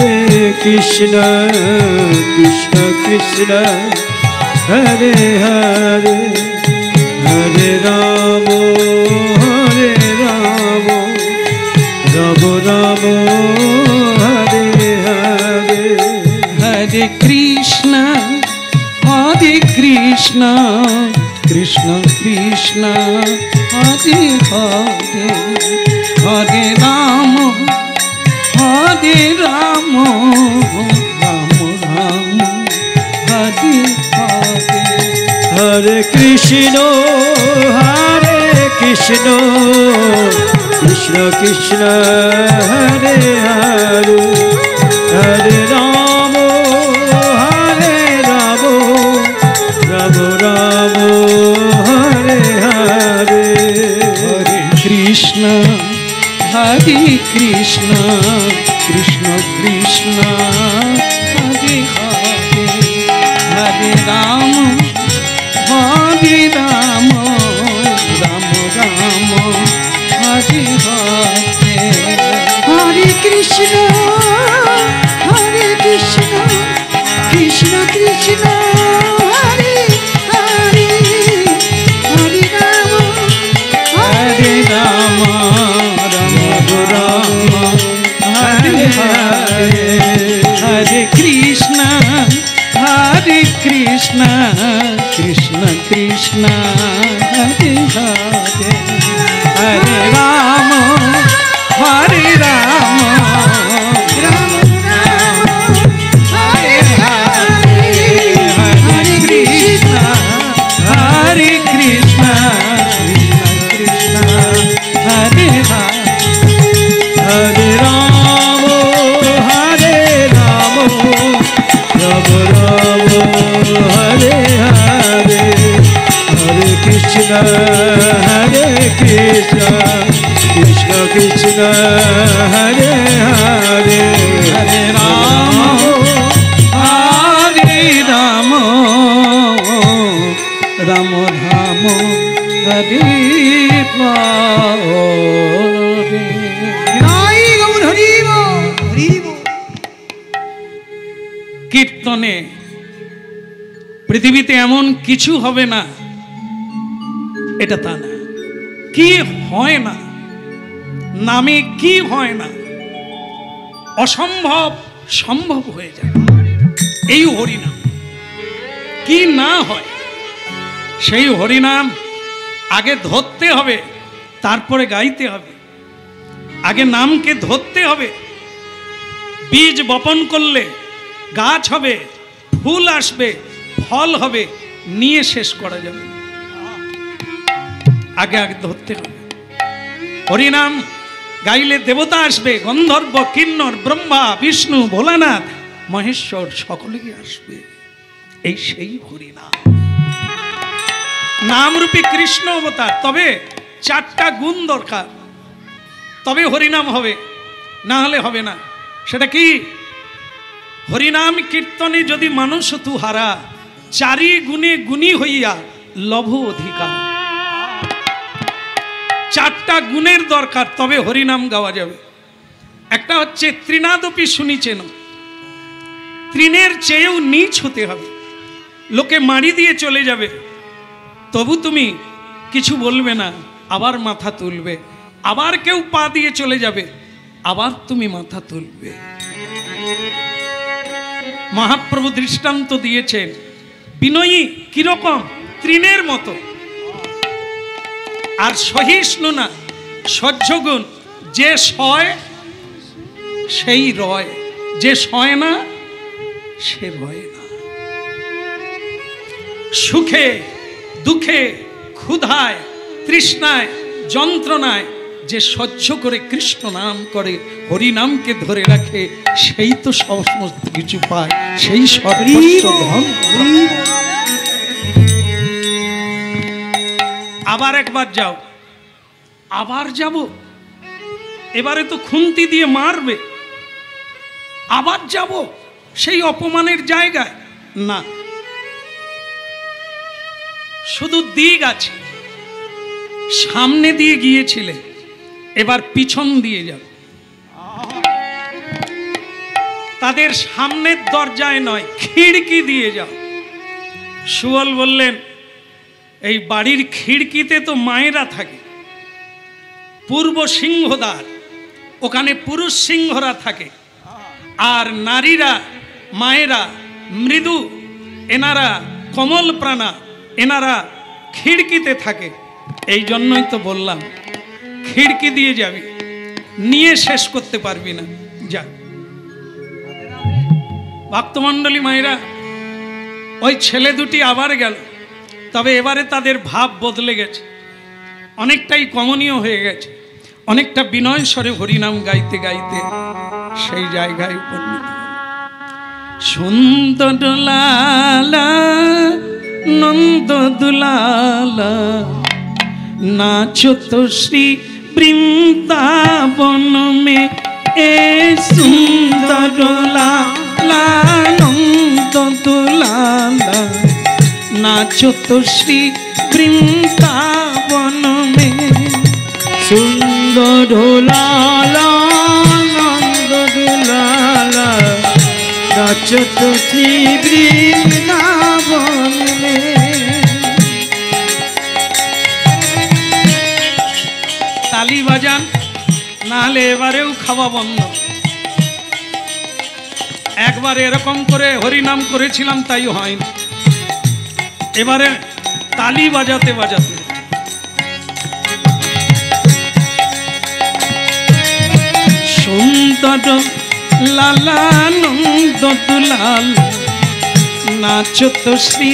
হরে কৃষ্ণ কৃষ্ণ কৃষ্ণ হরে হরে, হরে রাম রাম রাম হরে হরে, হরে কৃষ্ণ কৃষ্ণ কৃষ্ণ হরে হরে, হরে রাম রাম রাম হরে হরে, হরে কৃষ্ণ কৃষ্ণ কৃষ্ণ হরে হরে, হরে রাম রাম রাম হরে কৃষ্ণ হরে কৃষ্ণ কৃষ্ণ কৃষ্ণ হরে হরে হরে রাম রাম রাম হরে হরে হরে কৃষ্ণ কৃষ্ণ কৃষ্ণ হরে হরে হরে রাম রাম রাম হরে হরে হরে কৃষ্ণ কৃষ্ণ কৃষ্ণ হরে হরে হরে রাম হরে রাম রাম হরে হরে হরে কৃষ্ণ হরে কৃষ্ণ কৃষ্ণ হরে হরে রাম হরে রাম রাম রাম হরে হরে হরে কৃষ্ণ কৃষ্ণ কৃষ্ণ হরে হরে হরে রাম হরে রাম রাম রাম হরে হরে জয় গৌর হরি বল হরি বল। কীর্তনে পৃথিবীতে এমন কিছু হবে না এটা তা না, কি হয় না, নামে কি হয় না, অসম্ভব সম্ভব হয়ে যায় এই হরিনাম। কি না হয় সেই হরিনাম আগে ধরতে হবে, তারপরে গাইতে হবে। আগে নামকে ধরতে হবে। বীজ বপন করলে গাছ হবে, ফুল আসবে, ফল হবে, নিয়ে শেষ করা যাবে। আগে আগে ধরতে হবে। হরিনাম গাইলে দেবতা আসবে, গন্ধর্ব, কিন্নর, ব্রহ্মা, বিষ্ণু, ভোলানাথ, মহেশ্বর সকলেই আসবে। এই সেই হরিনাম, নামরূপী কৃষ্ণ অবতার। তবে চারটা গুণ দরকার, তবে হরিনাম হবে, না হলে হবে না। সেটা কি? হরিনাম কীর্তনে যদি মানুষ তুহারা, চারি গুণে গুণী হইয়া লভ অধিকার। চারটা গুণের দরকার, তবে হরিনাম গাওয়া যাবে। একটা হচ্ছে তৃণাদপি শুনিছেন, তৃণের চেয়েও নীচ হতে হবে। লোকে মারি দিয়ে চলে যাবে, তবু তুমি কিছু বলবে না, আবার মাথা তুলবে। আবার কেউ পা দিয়ে চলে যাবে, আবার তুমি মাথা তুলবে। মহাপ্রভু দৃষ্টান্ত দিয়েছেন, বিনয়ী কিরকম? তৃণের মতো। আর সহিষ্ণু না, সহ্যগুণ। যে সয় সেই রয়, যে সয় না সে রয় না। সুখে দুঃখে, ক্ষুধায় তৃষ্ণায়, যন্ত্রণায় যে সহ্য করে কৃষ্ণ নাম করে, হরি নামকে ধরে রাখে, সেই তো সমস্ত কিছু পায়, সেই সর্বোচ্চ ধন। আবার একবার যাও, আবার যাব, এবারে তো খুন্তি দিয়ে মারবে, আবার যাব সেই অপমানের জায়গায় না। শুধু দিক আছে, সামনে দিয়ে গিয়েছিলে, এবার পিছন দিয়ে যাও। তাদের সামনের দরজায় নয়, খিড়কি দিয়ে যাও। সুবল বললেন, এই বাড়ির খিড়কিতে তো মায়েরা থাকে, পূর্ব সিংহদ্বার, ওখানে পুরুষ সিংহরা থাকে, আর নারীরা, মায়েরা মৃদু, এনারা কমল প্রাণা, এনারা খিড়কিতে থাকে। এই জন্যই তো বললাম, খিড়কি দিয়ে যাবি, নিয়ে শেষ করতে পারবি না। যা ভক্তমণ্ডলী মায়েরা, ওই ছেলে দুটি আবার গেল, তবে এবারে তাদের ভাব বদলে গেছে, অনেকটাই কমনীয় হয়ে গেছে, অনেকটা বিনয় স্বরে হরিনাম গাইতে গাইতে সেই জায়গায় উপনীত। সুন্দর লালা নন্দ দুলালা, নাচো তো শ্রী বৃন্দাবন মে এ সুন্দর লালা নন্দ দুলালা নাচো তো শ্রী বৃন্দাবন মে সুন্দর লালা নন্দ দুলালা নাচত শ্রী বৃন্দাবন মে। তালি বাজান, নাহলে এবারেও খাওয়া বন্ধ। একবার এরকম করে হরিনাম করেছিলাম, তাই হয়নি। এবারে তালি বাজাতে বাজাতে সুন্দর লালানন্দ দুলাল নাচো তো শ্রী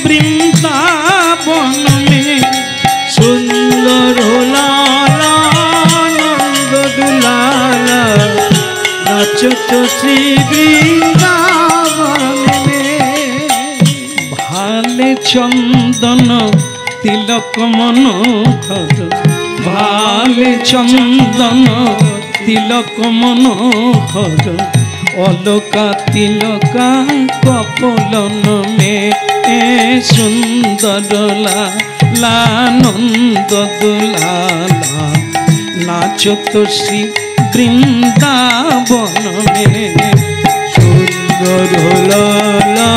বৃন্দাবন মে সুন্দর লালা নন্দ দুলালা নাচত শ্রী বৃন্দাবন মে। ভালে চন্দন তিলক মনোহর, ভালে চন্দন তিলক মনোহর অলকা তিলকা কপলন মে সুন্দর লালানন্দ দুলালা নাচো তো শ্রী বৃন্দাবন মে সুন্দর লালা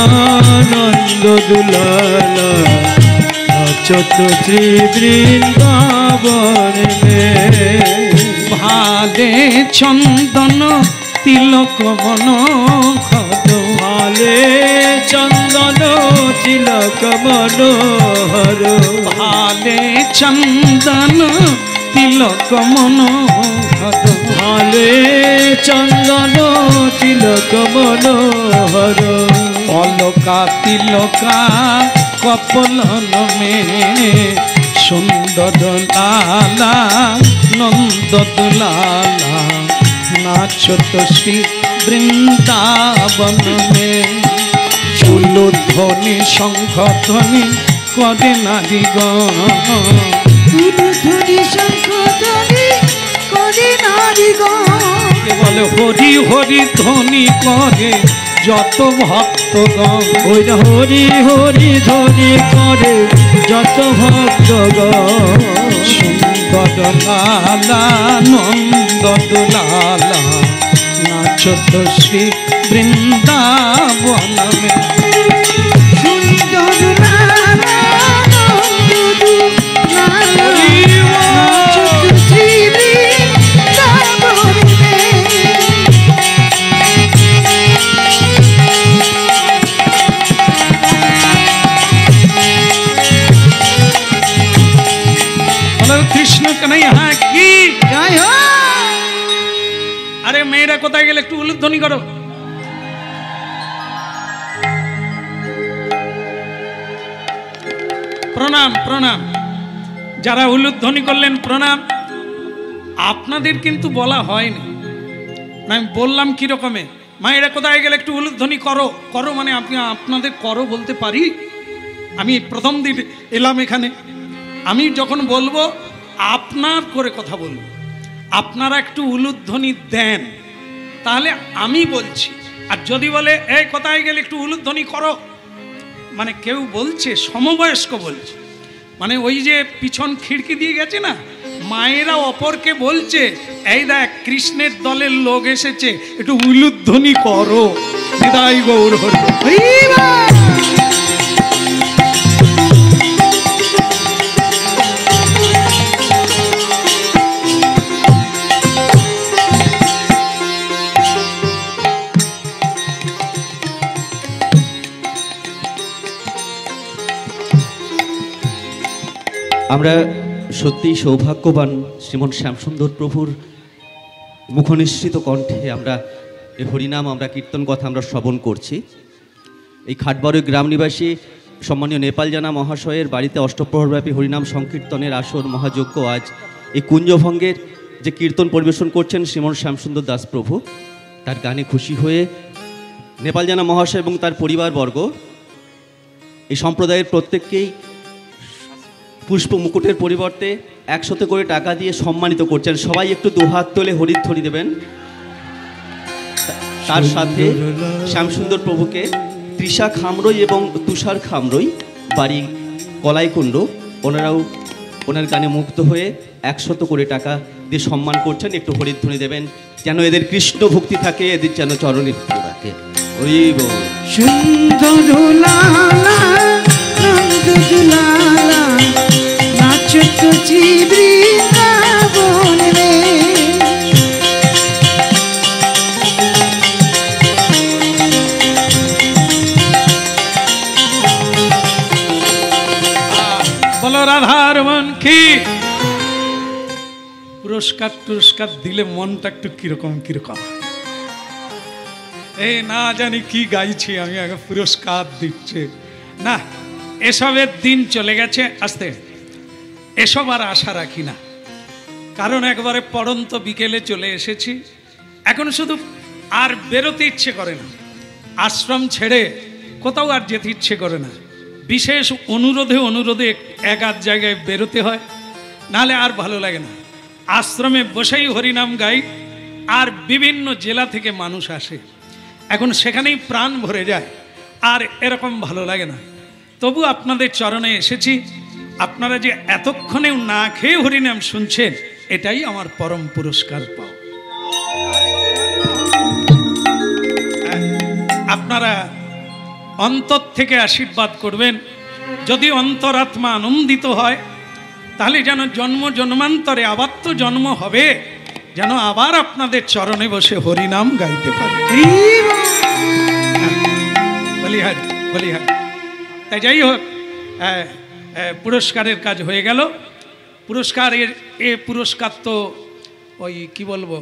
নন্দ দুলালা নাচত শ্রী বৃন্দাবন মে। ভালে চন্দন তিলক মনোহর, ভালে চন্দন তিলক মনোহর ভালে চন্দন তিলক মনোহর ভালে চন্দন তিলক মনোহর অলকা তিলকা কপলন মে সুন্দর লালা নন্দ দুলালা নাচো তো শ্রী বৃন্দাবন মে উলুধ্বনি শঙ্খ ধ্বনি করে নারীগণ, উলুধ্বনি শঙ্খ ধ্বনি করে নারীগণ বলে হরি হরি ধ্বনি করে যত ভক্তগণ। ওই হরি হরি ধ্বনি করে যত ভক্তগণ। সুন্দর লালা নন্দ দুলালা নাচো তো শ্রী বৃন্দাবন মে সুন্দর লালা নন্দ দুলালা নাচত শ্রী বৃন্দাবন মে। কৃষ্ণ কানাইয়া কি জয় হোক। আরে মেয়েরা কোথায় গেলে একটু উলুধ্বনি করো। প্রণাম প্রণাম, যারা উলুধ্বনি করলেন প্রণাম। আপনাদের কিন্তু বলা হয়নি, আমি বললাম কি রকমে, মায়েরা কোথায় গেলে একটু উলুধ্বনি করো। করো মানে আপনি আপনাদের করো বলতে পারি? আমি প্রথম দিন এলাম এখানে, আমি যখন বলবো আপনার করে কথা বলবো, আপনারা একটু উলুধ্বনি দেন, তাহলে আমি বলছি। আর যদি বলে এই কোথায় গেলে একটু উলুধ্বনি করো, মানে কেউ বলছে সমবয়স্ক বলছে, মানে ওই যে পিছন খিড়কি দিয়ে গেছে না, মায়েরা অপরকে বলছে এই দেখ কৃষ্ণের দলের লোক এসেছে, একটু উলুধ্বনি করো। হৃদয় গৌর হরি। আমরা সত্যিই সৌভাগ্যবান, শ্রীমন শ্যামসুন্দর প্রভুর মুখনিসৃত কণ্ঠে আমরা এই হরিনাম, আমরা কীর্তন কথা আমরা শ্রবণ করছি। এই খাটবাড়ি গ্রাম নিবাসী সম্মানীয় নেপাল জানা মহাশয়ের বাড়িতে অষ্টপ্রহরব্যাপী হরিনাম সংকীর্তনের আসর মহাযজ্ঞ আজ এই কুঞ্জভঙ্গের যে কীর্তন পরিবেশন করছেন শ্রীমন শ্যামসুন্দর দাস প্রভু, তার গানে খুশি হয়ে নেপাল জানা মহাশয় এবং তার পরিবারবর্গ এই সম্প্রদায়ের প্রত্যেককেই পুষ্প মুকুটের পরিবর্তে 100 করে টাকা দিয়ে সম্মানিত করছেন। সবাই একটু দুহাত তোলে হরিধ্বনি দেবেন। তার সাথে শ্যামসুন্দর প্রভুকে তৃষা খামরই এবং তুষার খামরই, বাড়ি কলাইকুণ্ড, ওনারাও ওনার গানে মুগ্ধ হয়ে 100 করে টাকা দিয়ে সম্মান করছেন। একটু হরিধ্বনি দেবেন, যেন এদের কৃষ্ণ ভক্তি থাকে, এদের যেন চরণে ভক্তি থাকে। ওই সুন্দর লালা নন্দ দুলালা নাচত বৃন্দাবন রে। বলো রাধার মন কি। পুরস্কার দিলে মনটা একটু কিরকম কিরকম, এই না জানি কি গাইছি আমি, আগে পুরস্কার দিচ্ছে না। এসবের দিন চলে গেছে আস্তে, এসব আর আশা রাখি না, কারণ একবারে পড়ন্ত বিকেলে চলে এসেছি। এখন শুধু আর বেরোতে ইচ্ছে করে না, আশ্রম ছেড়ে কোথাও আর যেতে ইচ্ছে করে না। বিশেষ অনুরোধে এক আধ জায়গায় বেরোতে হয়, নাহলে আর ভালো লাগে না। আশ্রমে বসেই হরিনাম গাই, আর বিভিন্ন জেলা থেকে মানুষ আসে, এখন সেখানেই প্রাণ ভরে যায়, আর এরকম ভালো লাগে না। তবু আপনাদের চরণে এসেছি। আপনারা যে এতক্ষণেও না খেয়ে হরিনাম শুনছেন, এটাই আমার পরম পুরস্কার পাও। আপনারা অন্তর থেকে আশীর্বাদ করবেন। যদি অন্তরাত্মা আনন্দিত হয়, তাহলে যেন জন্ম জন্মান্তরে আবার তো জন্ম হবে, যেন আবার আপনাদের চরণে বসে হরিনাম গাইতে পারি। বলিহারি বলিহারি। তাই যাই হোক, পুরস্কারের কাজ হয়ে গেল। পুরস্কার তো ওই কি বলবো,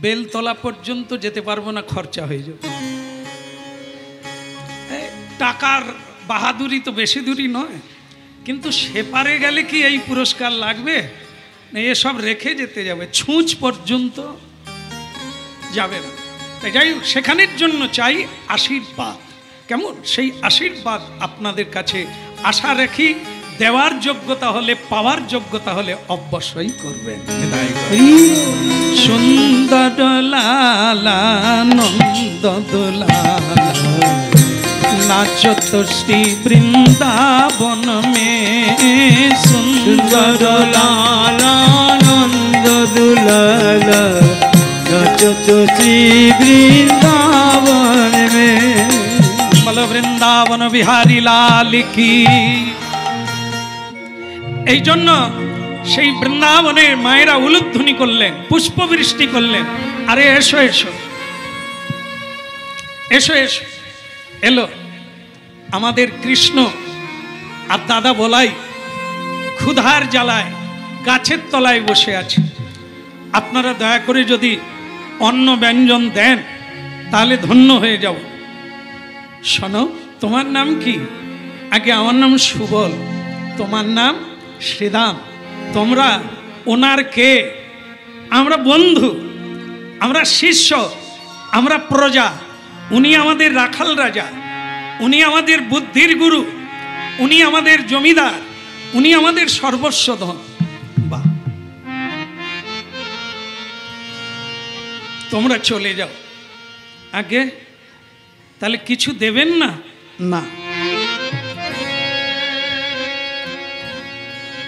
বেলতলা পর্যন্ত যেতে পারবো না, খরচা হয়ে যাবে। টাকার বাহাদুরি তো বেশি দূরই নয়, কিন্তু সেপারে গেলে কি এই পুরস্কার লাগবে? এসব রেখে যেতে যাবে, ছুঁচ পর্যন্ত যাবে না। তাই যাই হোক, সেখানের জন্য চাই আশীর্বাদ। কেমন? সেই আশীর্বাদ আপনাদের কাছে আশা রাখি। দেওয়ার যোগ্যতা হলে, পাওয়ার যোগ্যতা হলে অবশ্যই করবেন। সুন্দর লালা নন্দ দুলালা নাচত শ্রী বৃন্দাবন মে। সুন্দর লালা নন্দ দুলালা নাচত শ্রী বৃন্দাবন মে। বলো বৃন্দাবন বিহারী লাল কি। এই জন্য সেই বৃন্দাবনের মায়েরা উলুধ্বনি করলেন, পুষ্পবৃষ্টি করলেন। আরে এসো এসো এসো এসো। এলো আমাদের কৃষ্ণ আর দাদা বলাই ক্ষুধার জ্বালায় গাছের তলায় বসে আছে। আপনারা দয়া করে যদি অন্ন ব্যঞ্জন দেন, তাহলে ধন্য হয়ে যাব। শোনো, তোমার নাম কি? আগে আমার নাম সুবল, তোমার নাম শ্রীদাম। তোমরা ওনার কে? আমরা বন্ধু, আমরা শিষ্য, আমরা প্রজা। উনি আমাদের রাখাল রাজা, উনি আমাদের বুদ্ধির গুরু, উনি আমাদের জমিদার, উনি আমাদের সর্বস্ব ধন। বাহ, তোমরা চলে যাও আগে। তাহলে কিছু দেবেন না? না।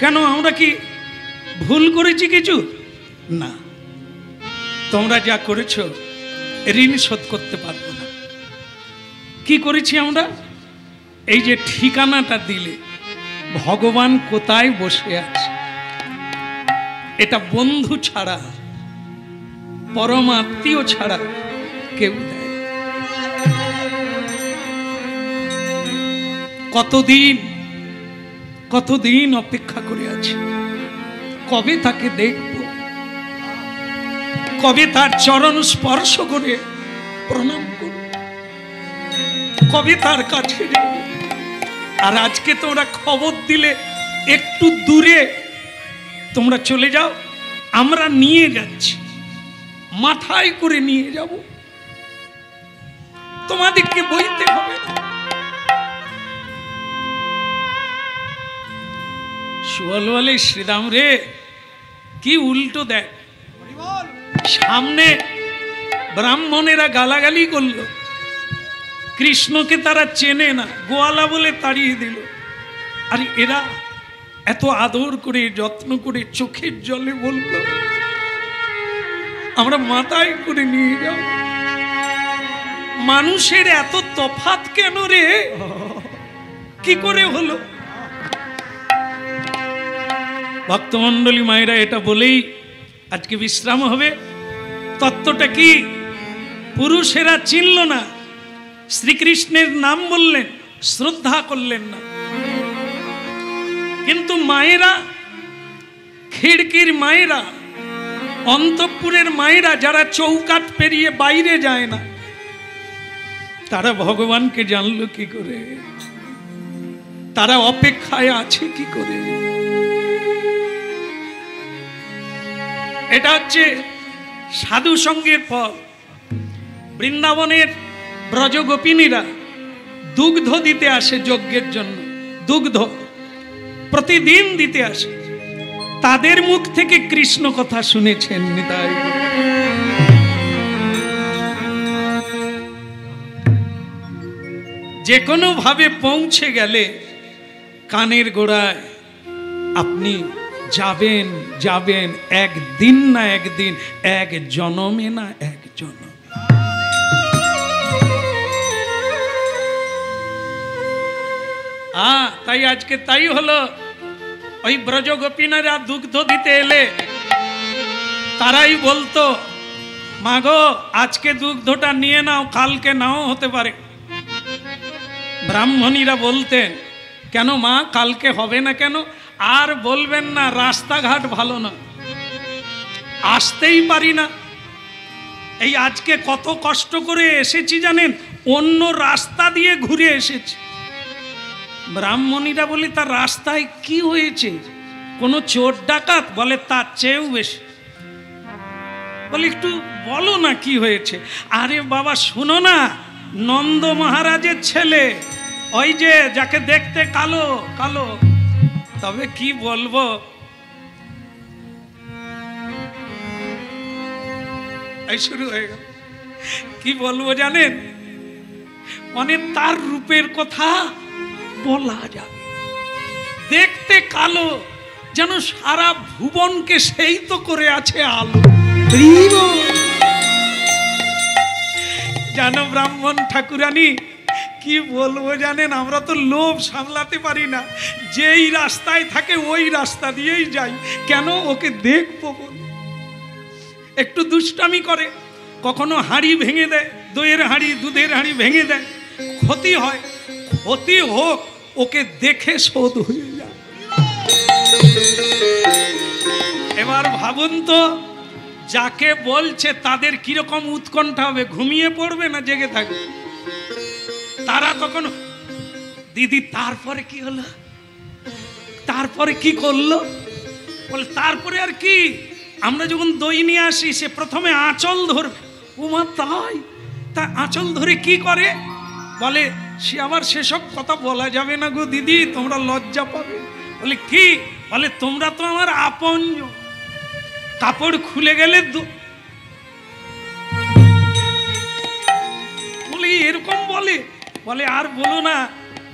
কেন, আমরা কি ভুল করেছি কিছু? না। তোমরা যা করেছো ঋণ শোধ করতে পারবো না। কি করেছি আমরা? এই যে ঠিকানাটা দিলে, ভগবান কোথায় বসে আছে, এটা বন্ধু ছাড়া, পরমাত্মীয় ছাড়া কেউ দেয়। কতদিন অপেক্ষা করে আছি, কবে তাকে দেখব, কবে তার চরণ স্পর্শ করে প্রণাম করব, কবে তার কাছে যাব। আর আজকে তোমরা খবর দিলে একটু দূরে তোমরা চলে যাও, আমরা নিয়ে যাচ্ছি, মাথায় করে নিয়ে যাব, তোমাদেরকে বইতে হবে না। সুবল বলে শ্রীরাম রে কি উল্টো দেখ, সামনে ব্রাহ্মণেরা গালাগালি করলো, কৃষ্ণকে তারা চেনে না, গোয়ালা বলে তাড়িয়ে দিল, আর এরা এত আদর করে যত্ন করে চোখের জলে বলল আমরা মাথায় করে নিয়ে যাও। মানুষের এত তফাৎ কেন রে, কি করে হলো? ভক্তমণ্ডলী মায়েরা, এটা বলেই আজকে বিশ্রাম হবে। তত্ত্বটা কি? পুরুষেরা চিনল না, শ্রীকৃষ্ণের নাম বললেন, শ্রদ্ধা করলেন না, কিন্তু মায়েরা, খিড়কির মায়েরা, অন্তঃপুরের মায়েরা যারা চৌকাঠ পেরিয়ে বাইরে যায় না, তারা ভগবানকে জানলো কি করে? তারা অপেক্ষায় আছে কি করে? এটা হচ্ছে সাধু সঙ্গের ফল। বৃন্দাবনের ব্রজগোপিনীরা দুগ্ধ দিতে আসে যজ্ঞের জন্য, দুগ্ধ প্রতিদিন দিতে আসে, তাদের মুখ থেকে কৃষ্ণ কথা শুনেছেন নিতাই। যে কোনো ভাবে পৌঁছে গেলে কানের গোড়ায় আপনি যাবেন, যাবেন, একদিন না একদিন, এক জনমে না এক জনম। তাই আজকে তাই হলো, ওই ব্রজগোপিনীরা দুগ্ধ দিতে এলে তারাই বলতো মাগো আজকে দুগ্ধটা নিয়ে নাও, কালকে নাও হতে পারে। ব্রাহ্মণীরা বলতেন কেন মা, কালকে হবে না কেন? আর বলবেন না, রাস্তাঘাট ভালো না, আসতেই পারি না। এই আজকে কত কষ্ট করে এসেছি জানেন, অন্য রাস্তা দিয়ে ঘুরে এসেছি। ব্রাহ্মণীরা বলি তার রাস্তায় কি হয়েছে? কোনো চোর ডাকাত? বলে তার চেয়েও বেশি। বলি একটু বলো না কি হয়েছে? আরে বাবা শোনো না, নন্দ মহারাজের ছেলে, ওই যে যাকে দেখতে কালো কালো, তবে কি বলবো, এই শুরু হয়ে গেল। কি বলবো জানেন, মানে তার রূপের কথা বলা যাবে। দেখতে কালো, যেন সারা ভুবনকে সেই তো করে আছে আলো। জানো ব্রাহ্মণ ঠাকুরানী, কি বলবো জানেন, আমরা তো লোভ সামলাতে পারি না, যেই রাস্তায় থাকে ওই রাস্তা দিয়েই যাই। কেন? ওকে দেখবো বলে। একটু দুষ্টামি করে, কখনো হাঁড়ি ভেঙে দেয়, দইয়ের হাঁড়ি দুধের হাঁড়ি ভেঙে দেয়, ক্ষতি হয়, ক্ষতি হোক, ওকে দেখে শোধ হয়ে যায়। এবার ভাবুন তো, যাকে বলছে তাদের কিরকম উৎকণ্ঠা হবে, ঘুমিয়ে পড়বে না জেগে থাকবে? তারা তখন দিদি তারপরে কি হলো, তারপরে কি করলো? বলে তারপরে আর কি, আমরা যখন দই নিয়ে আসি সে প্রথমে আঁচল ধরবে। উমা তাই? তা আঁচল ধরে কি করে? বলে সে আবার সেসব কথা বলা যাবে না গো দিদি, তোমরা লজ্জা পাবে। বলে কি? বলে তোমরা তো আমার আপনজন। কাপড় খুলে গেলে বলে এরকম বলে। বলে আর বলো না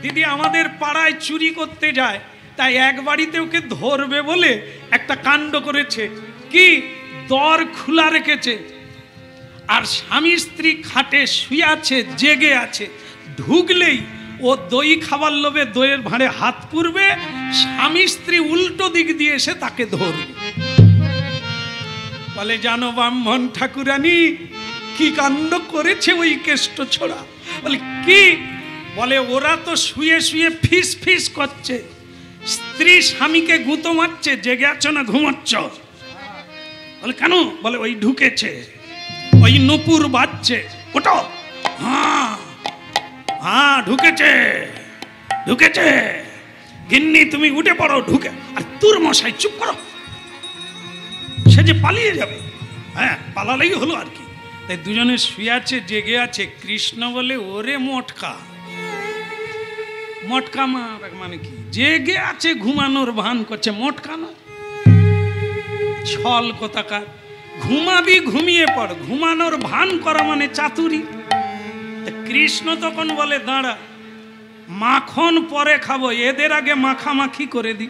দিদি, আমাদের পাড়ায় চুরি করতে যায়, তাই এক বাড়িতে ওকে ধরবে বলে একটা কাণ্ড করেছে। কি? দর খোলা রেখেছে, আর স্বামী স্ত্রী খাটে শুয়ে আছে, জেগে আছে, ঢুকলেই ও দই খাবার লোভে দইয়ের ভাঁড়ে হাত পুরবে, স্বামী স্ত্রী উল্টো দিক দিয়ে এসে তাকে ধরবে। বলে জানো ব্রাহ্মণ ঠাকুরানী কি কাণ্ড করেছে ওই কেষ্ট ছোড়া? বলে কি? বলে ওরা তো শুয়ে শুয়ে ফিস ফিস করছে, স্ত্রী স্বামীকে গুঁতো মারছে, জেগে আছো না ঘুমাচ্ছ? বলে কেন? বলে ওই ঢুকেছে, ওই নুপুর বাজছে, ওটা হ্যাঁ হ্যাঁ ঢুকেছে ঢুকেছে, গিন্নি তুমি উঠে পড়ো, ঢুকে। আর তোর মশাই চুপ করো, সে যে পালিয়ে যাবে, হ্যাঁ পালালেই হলো আর কি। তাই দুজনে শুয়ে আছে, জেগে আছে। কৃষ্ণ বলে ওরে মোটকা, মটকা মানে কি, জেগে আছে ঘুমানোর ভান করছে, মটকা নয়, ছল কোথাকার। ঘুমাবি ঘুমিয়ে পড়, ঘুমানোর ভান করা মানে চাতুরি। কৃষ্ণ তখন বলে দাঁড়া, মাখন পরে খাবো, এদের আগে মাখামাখি করে দি।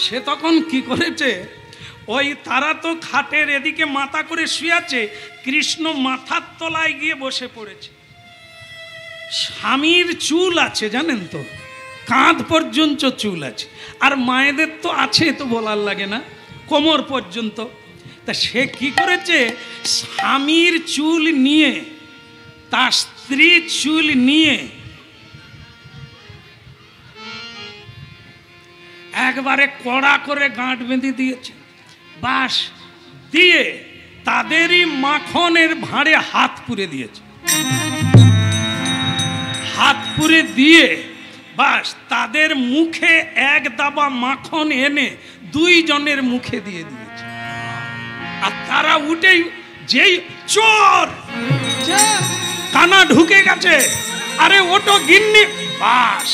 সে তখন কি করেছে, ওই তারা তো খাটের এদিকে মাথা করে শুয়েছে, কৃষ্ণ মাথার তলায় গিয়ে বসে পড়েছে। স্বামীর চুল আছে জানেন তো, কাঁধ পর্যন্ত চুল আছে, আর মায়েদের তো আছে, তো বলার লাগে না, কোমর পর্যন্ত। তা সে কি করেছে, স্বামীর চুল নিয়ে, তার স্ত্রীর চুল নিয়ে একবারে কড়া করে গাঁট বেঁধে দিয়েছে। বাস দিয়ে তাদেরই মাখনের ভাঁড়ে হাত পুরে দিয়েছে। হাত পুরে দিয়ে বাস তাদের মুখে এক দাবা মাখন এনে দুইজনের মুখে দিয়ে দিয়েছে। আর তারা উঠেই, যেই চোর, কানা ঢুকে গেছে, আরে ওটো গিন্নি, বাস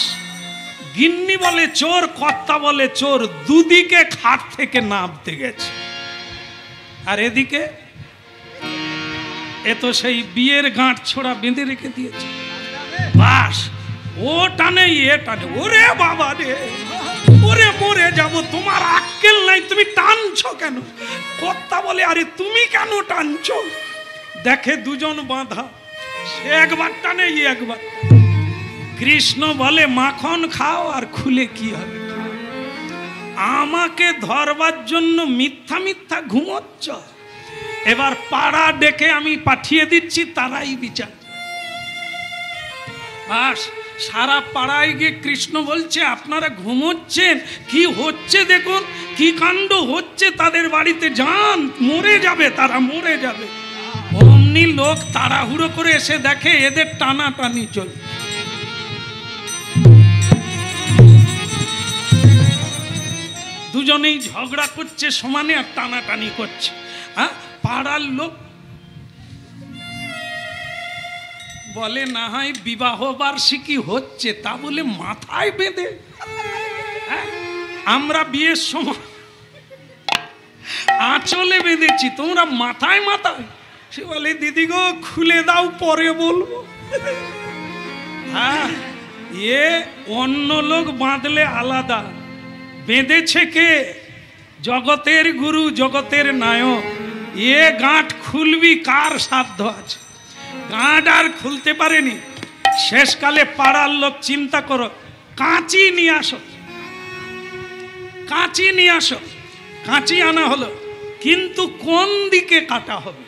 গিন্নি বলে চোর, কর্তা বলে চোর, দুদিকে খাট থেকে নামতে গেছে। আর এদিকে এ তো সেই বিয়ের গাঁট ছোড়া বেঁধে রেখে দিয়েছে। বাস ও টানে এ টানে, ওরে বাবা রে, ওরে মরে যাব, তোমার আক্কেল নাই, তুমি টানছো কেন? কর্তা বলে আরে তুমি কেন টানছো? দেখে দুজন বাঁধা, সে একবার টানে ই একবার। কৃষ্ণ বলে মাখন খাও আর খুলে কি হবে, আমাকে ধরবার জন্য মিথ্যা মিথ্যা ঘুমোচ্ছ। এবার পাড়া ডেকে আমি পাঠিয়ে দিচ্ছি, তারাই বিচার। বাস সারা পাড়ায় গিয়ে কৃষ্ণ বলছে আপনারা ঘুমোচ্ছেন, কি হচ্ছে দেখুন, কি কাণ্ড হচ্ছে তাদের বাড়িতে, যান, মরে যাবে তারা, মরে যাবে। অমনি লোক তাড়াহুড়ো করে এসে দেখে এদের টানাটানি চলছে। দুজনেই ঝগড়া করছে সমানে আর টানাটানি করছে। হ্যাঁ, পাড়ার লোক বলে না হয় বিবাহ বার্ষিকী হচ্ছে, তা বলে মাথায় বেঁধে। আমরা বিয়ের সময় আঁচলে বেঁধেছি, তোমরা মাথায় মাথায়। সে বলে দিদি গো খুলে দাও, পরে বলবো। হ্যাঁ, এ অন্য লোক বাঁধলে আলাদা, বেঁধেছে কে? জগতের গুরু, জগতের নায়ক। এ গাঁট খুলবি কার সাধ্য আছে? গাঁট আর খুলতে পারেনি। শেষকালে পাড়ার লোক চিন্তা করো, কাঁচি নিয়ে আসো, কাঁচি নিয়ে আসো। কাঁচি আনা হলো, কিন্তু কোন দিকে কাটা হবে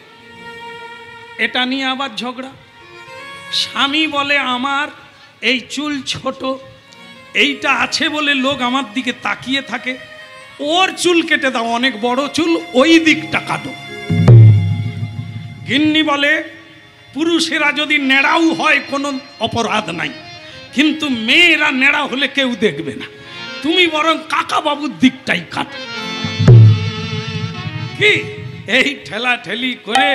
এটা নিয়ে আবার ঝগড়া। স্বামী বলে আমার এই চুল ছোট, এইটা আছে বলে লোক আমার দিকে তাকিয়ে থাকে, ওর চুল কেটে দাও, অনেক বড় চুল, ওই দিকটা কাটো। গিন্নি বলে পুরুষেরা যদি নেড়াও হয় কোনো অপরাধ নাই, কিন্তু মেয়েরা নেড়া হলে কেউ দেখবে না, তুমি বরং কাকা বাবুর দিকটাই কাটো। কি এই ঠেলা ঠেলি করে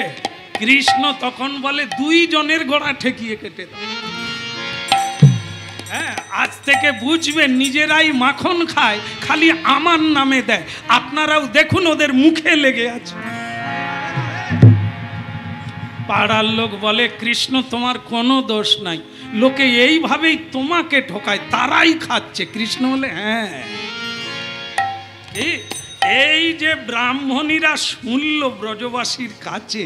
কৃষ্ণ তখন বলে দুইজনের গোড়া ঠেকিয়ে কেটে দাও। হ্যাঁ, আজ থেকে বুঝবেন নিজেরাই মাখন খায়, খালি আমার নামে দেয়। আপনারাও দেখুন ওদের মুখে লেগে আছে। পাড়ার লোক বলে কৃষ্ণ তোমার কোনো দোষ নাই, লোকে এইভাবেই তোমাকে ঠকায়, তারাই খাচ্ছে। কৃষ্ণ বলে হ্যাঁ, এই যে ব্রাহ্মণীরা শুনল ব্রজবাসীর কাছে,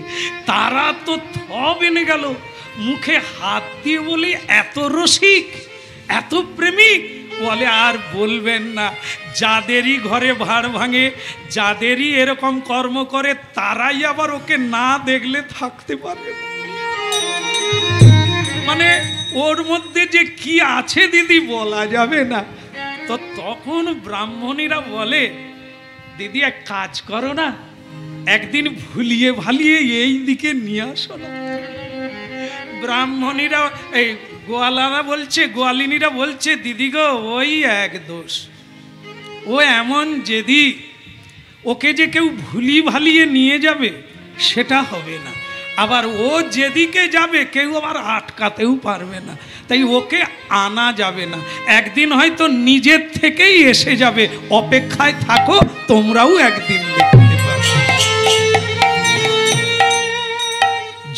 তারা তো থব এনে গেল, মুখে হাত দিয়ে বলি এত রসিক, এত প্রেমিক। বলে আর বলবেন না, যাদেরই ঘরে ভাড় ভাঙে, যাদেরই এরকম কর্ম করে, তারাই আবার ওকে না দেখলে থাকতে পারে। মানে ওর মধ্যে যে কি আছে দিদি বলা যাবে না। তো তখন ব্রাহ্মণীরা বলে দিদি এক কাজ করো না, একদিন ভুলিয়ে ভালিয়ে এই দিকে নিয়ে আসো না। ব্রাহ্মণীরা এই গোয়ালারা বলছে, গোয়ালিনীরা বলছে দিদি গো ওই এক দোষ, ও এমন যেদি, ওকে যে কেউ ভুলি ভালিয়ে নিয়ে যাবে সেটা হবে না। আবার ও যেদিকে যাবে কেউ আবার আটকাতেও পারবে না, তাই ওকে আনা যাবে না। একদিন হয়তো নিজের থেকেই এসে যাবে, অপেক্ষায় থাকো, তোমরাও একদিন দেখতে পাবে।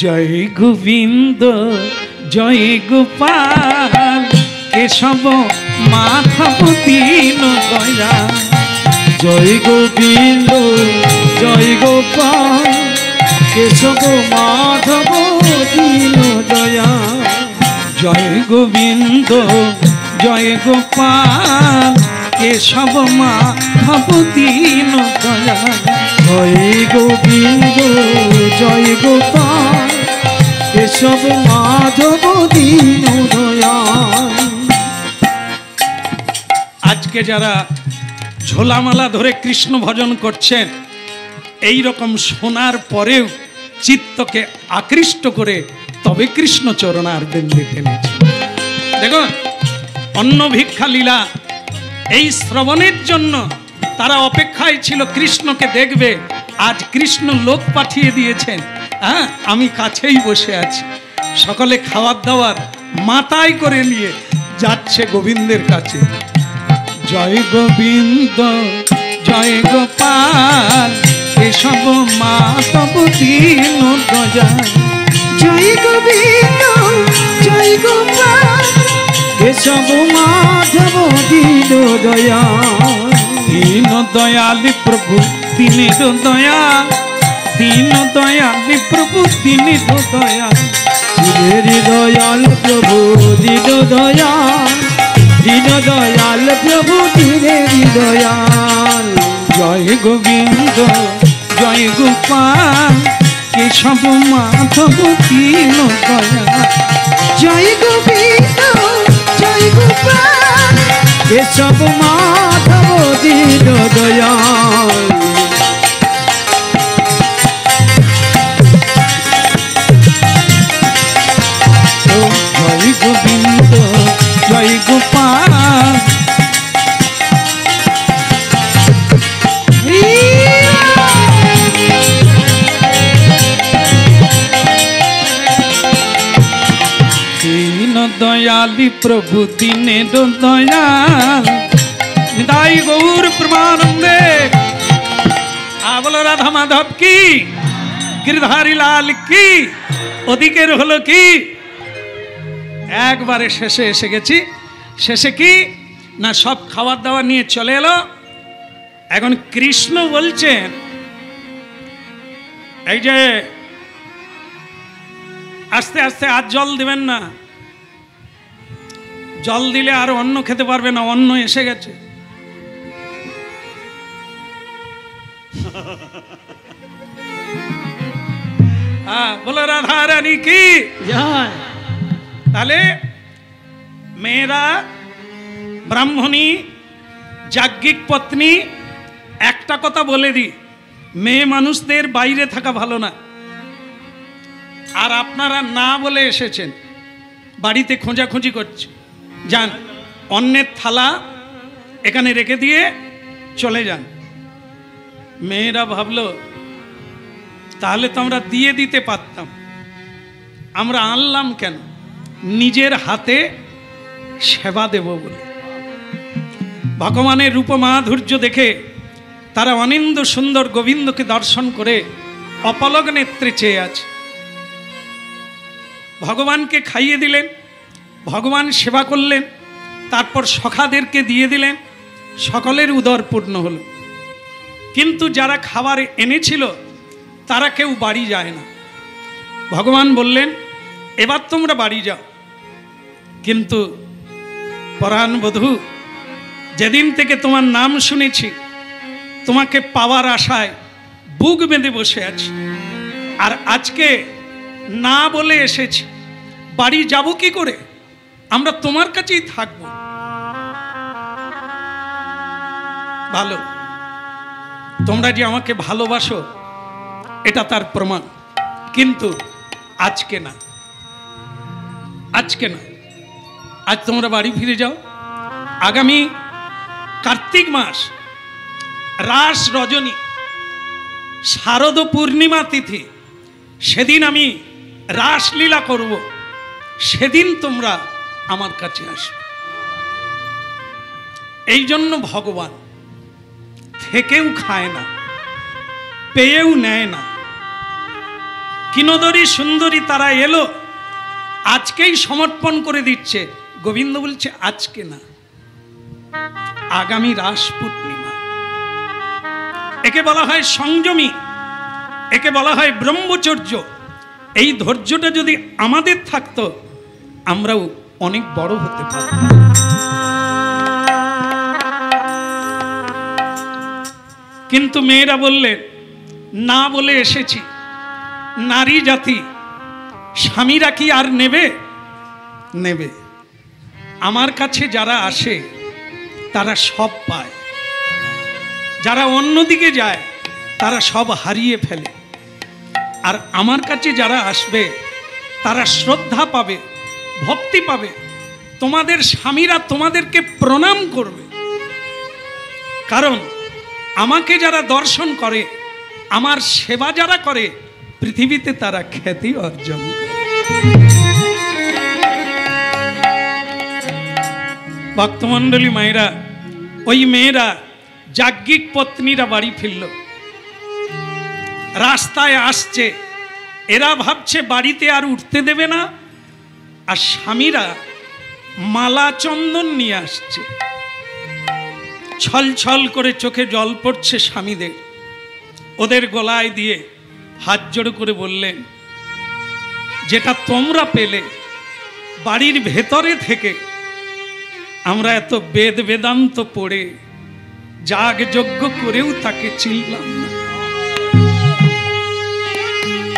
জয় গোবিন্দ জয় গোপাল কেশব মাধব দীন দয়াল। জয় গোবিন্দ জয় গোপাল কেশব মাধব দীন দয়াল। জয় গোবিন্দ জয় গোপাল কেশব মাধব দীন দয়াল। জয় গোবিন্দ জয় গোপাল কেশব মাধব দীন দয়াল। আজকে যারা ঝোলামালা ধরে কৃষ্ণ ভজন করছেন, এই রকম শোনার পরেও চিত্তকে আকৃষ্ট করে তবে কৃষ্ণ চরণার বিন্দে টেনেছে। দেখুন, অন্ন ভিক্ষা লীলা এই শ্রবণের জন্য তারা অপেক্ষায় ছিল কৃষ্ণকে দেখবে। আজ কৃষ্ণ লোক পাঠিয়ে দিয়েছেন, হ্যাঁ, আমি কাছেই বসে আছি। সকলে খাবার দাবার মাথায় করে নিয়ে যাচ্ছে গোবিন্দের কাছে। জয় গোবিন্দ জয় গোপাল কেশব মাধব দীন দয়াল। জয় গোবিন্দ জয় গোপাল কেশব মাধব দীন দয়াল। দীন দয়াল প্রভু দীনের দয়াল, দীন দয়াল প্রভু দীনের দয়াল। দীনের দয়াল প্রভু দীন দয়াল, দীন দয়াল প্রভু দীনের দয়াল। জয় গোবিন্দ জয় গোপাল কেশব মাধব দীন দয়াল। জয় গোবিন্দ জয় গোপাল কেশব মাধব দীন দয়াল। জয় গোবিন্দ জয় গোপাল। দীন দয়ালি প্রভু দীনের দয়াল। নিতাই গৌর প্রেমানন্দে। বলো রাধা মাধব কি, গিরধারী লাল কি। ওদিকের হলো কি, একবারে শেষে এসে গেছি। শেষে কি না, সব খাবার দাবার নিয়ে চলে এলো। এখন কৃষ্ণ বলছেন, এই যে আস্তে আস্তে আর জল দিবেন না, জল দিলে আর অন্ন খেতে পারবে না, অন্ন এসে গেছে। বলো রাধা রানী কি। তাহলে মেয়েরা, ব্রাহ্মণী, যাজ্ঞিক পত্নী, একটা কথা বলে দিই, মেয়ে মানুষদের বাইরে থাকা ভালো না। আর আপনারা না বলে এসেছেন, বাড়িতে খোঁজাখুঁজি করছে, যান অন্যের থালা এখানে রেখে দিয়ে চলে যান। মেয়েরা ভাবলো তাহলে তো আমরা দিয়ে দিতে পারতাম, আমরা আনলাম কেন, নিজের হাতে সেবা দেব বলে। ভগবানের রূপ মাধুর্য দেখে তারা অনিন্দ সুন্দর গোবিন্দকে দর্শন করে অপলক নেত্রে চেয়ে আছে। ভগবানকে খাইয়ে দিলেন, ভগবান সেবা করলেন, তারপর সখাদেরকে দিয়ে দিলেন, সকলের উদর পূর্ণ হলো। কিন্তু যারা খাবার এনেছিল তারা কেউ বাড়ি যায় না। ভগবান বললেন এবার তোমরা বাড়ি যাও। কিন্তু পরাণ বধূ, যেদিন থেকে তোমার নাম শুনেছি, তোমাকে পাওয়ার আশায় বুক বেঁধে বসে আছি, আর আজকে না বলে এসেছি, বাড়ি যাব কি করে, আমরা তোমার কাছেই থাকবো। ভালো, তোমরা যে আমাকে ভালোবাসো এটা তার প্রমাণ, কিন্তু আজকে না, আজকে না, আজ তোমরা বাড়ি ফিরে যাও। আগামী কার্তিক মাস রাস রজনী শারদ পূর্ণিমা তিথি সেদিন আমি রাসলীলা করব, সেদিন তোমরা আমার কাছে আসবে। এই জন্য ভগবান থেকেও খায় না, পেয়েও নেয় না। কিনোদরী সুন্দরী তারা এলো, আজকেই সমর্পণ করে দিচ্ছে। গোবিন্দ বলছে আজকে না, আগামী রাস পূর্ণিমা। একে বলা হয় সংযমী, একে বলা হয় ব্রহ্মচর্য। এই ধৈর্যটা যদি আমাদের থাকতো, আমরাও অনেক বড় হতে পারতাম। কিন্তু মেয়েরা বললেন না, বলে এসেছি। নারী জাতি, স্বামীরা কি আর নেবে? নেবে। আমার কাছে যারা আসে তারা সব পায়, যারা অন্যদিকে যায় তারা সব হারিয়ে ফেলে। আর আমার কাছে যারা আসবে তারা শ্রদ্ধা পাবে, ভক্তি পাবে। তোমাদের স্বামীরা তোমাদেরকে প্রণাম করবে, কারণ আমাকে যারা দর্শন করে, আমার সেবা যারা করে, পৃথিবীতে তারা খ্যাতি অর্জন করে। ভক্তমণ্ডলী মায়েরা, ওই মেয়েরা যাজ্ঞিক পত্নীরা বাড়ি ফিরল, রাস্তায় আসছে, এরা ভাবছে বাড়িতে আর উঠতে দেবে না, আর স্বামীরা মালা চন্দন নিয়ে আসছে। ছল ছল করে চোখে জল পড়ছে স্বামীদের। ওদের গলায় দিয়ে হাত জোড়ো করে বললেন, যেটা তোমরা পেলে বাড়ির ভেতরে থেকে, আমরা এত বেদ বেদান্ত পড়ে যাগ যজ্ঞ করেও তাকে চিনলাম না।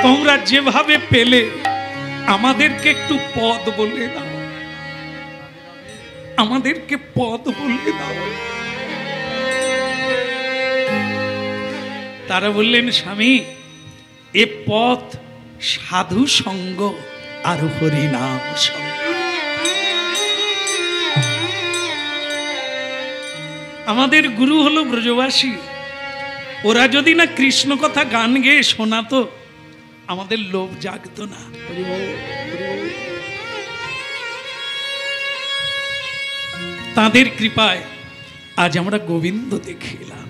তোমরা যেভাবে পেলে আমাদেরকে একটু পদ বলে দাও, আমাদেরকে পদ বলে দাও। তারা বললেন, স্বামী, এ পথ সাধু সঙ্গ আর হরিনাম সঙ্গ। আমাদের গুরু হলো ব্রজবাসী, ওরা যদি না কৃষ্ণ কথা গান গেয়ে শোনাতো, আমাদের লোভ জাগতো না। তাদের কৃপায় আজ আমরা গোবিন্দ দেখে এলাম।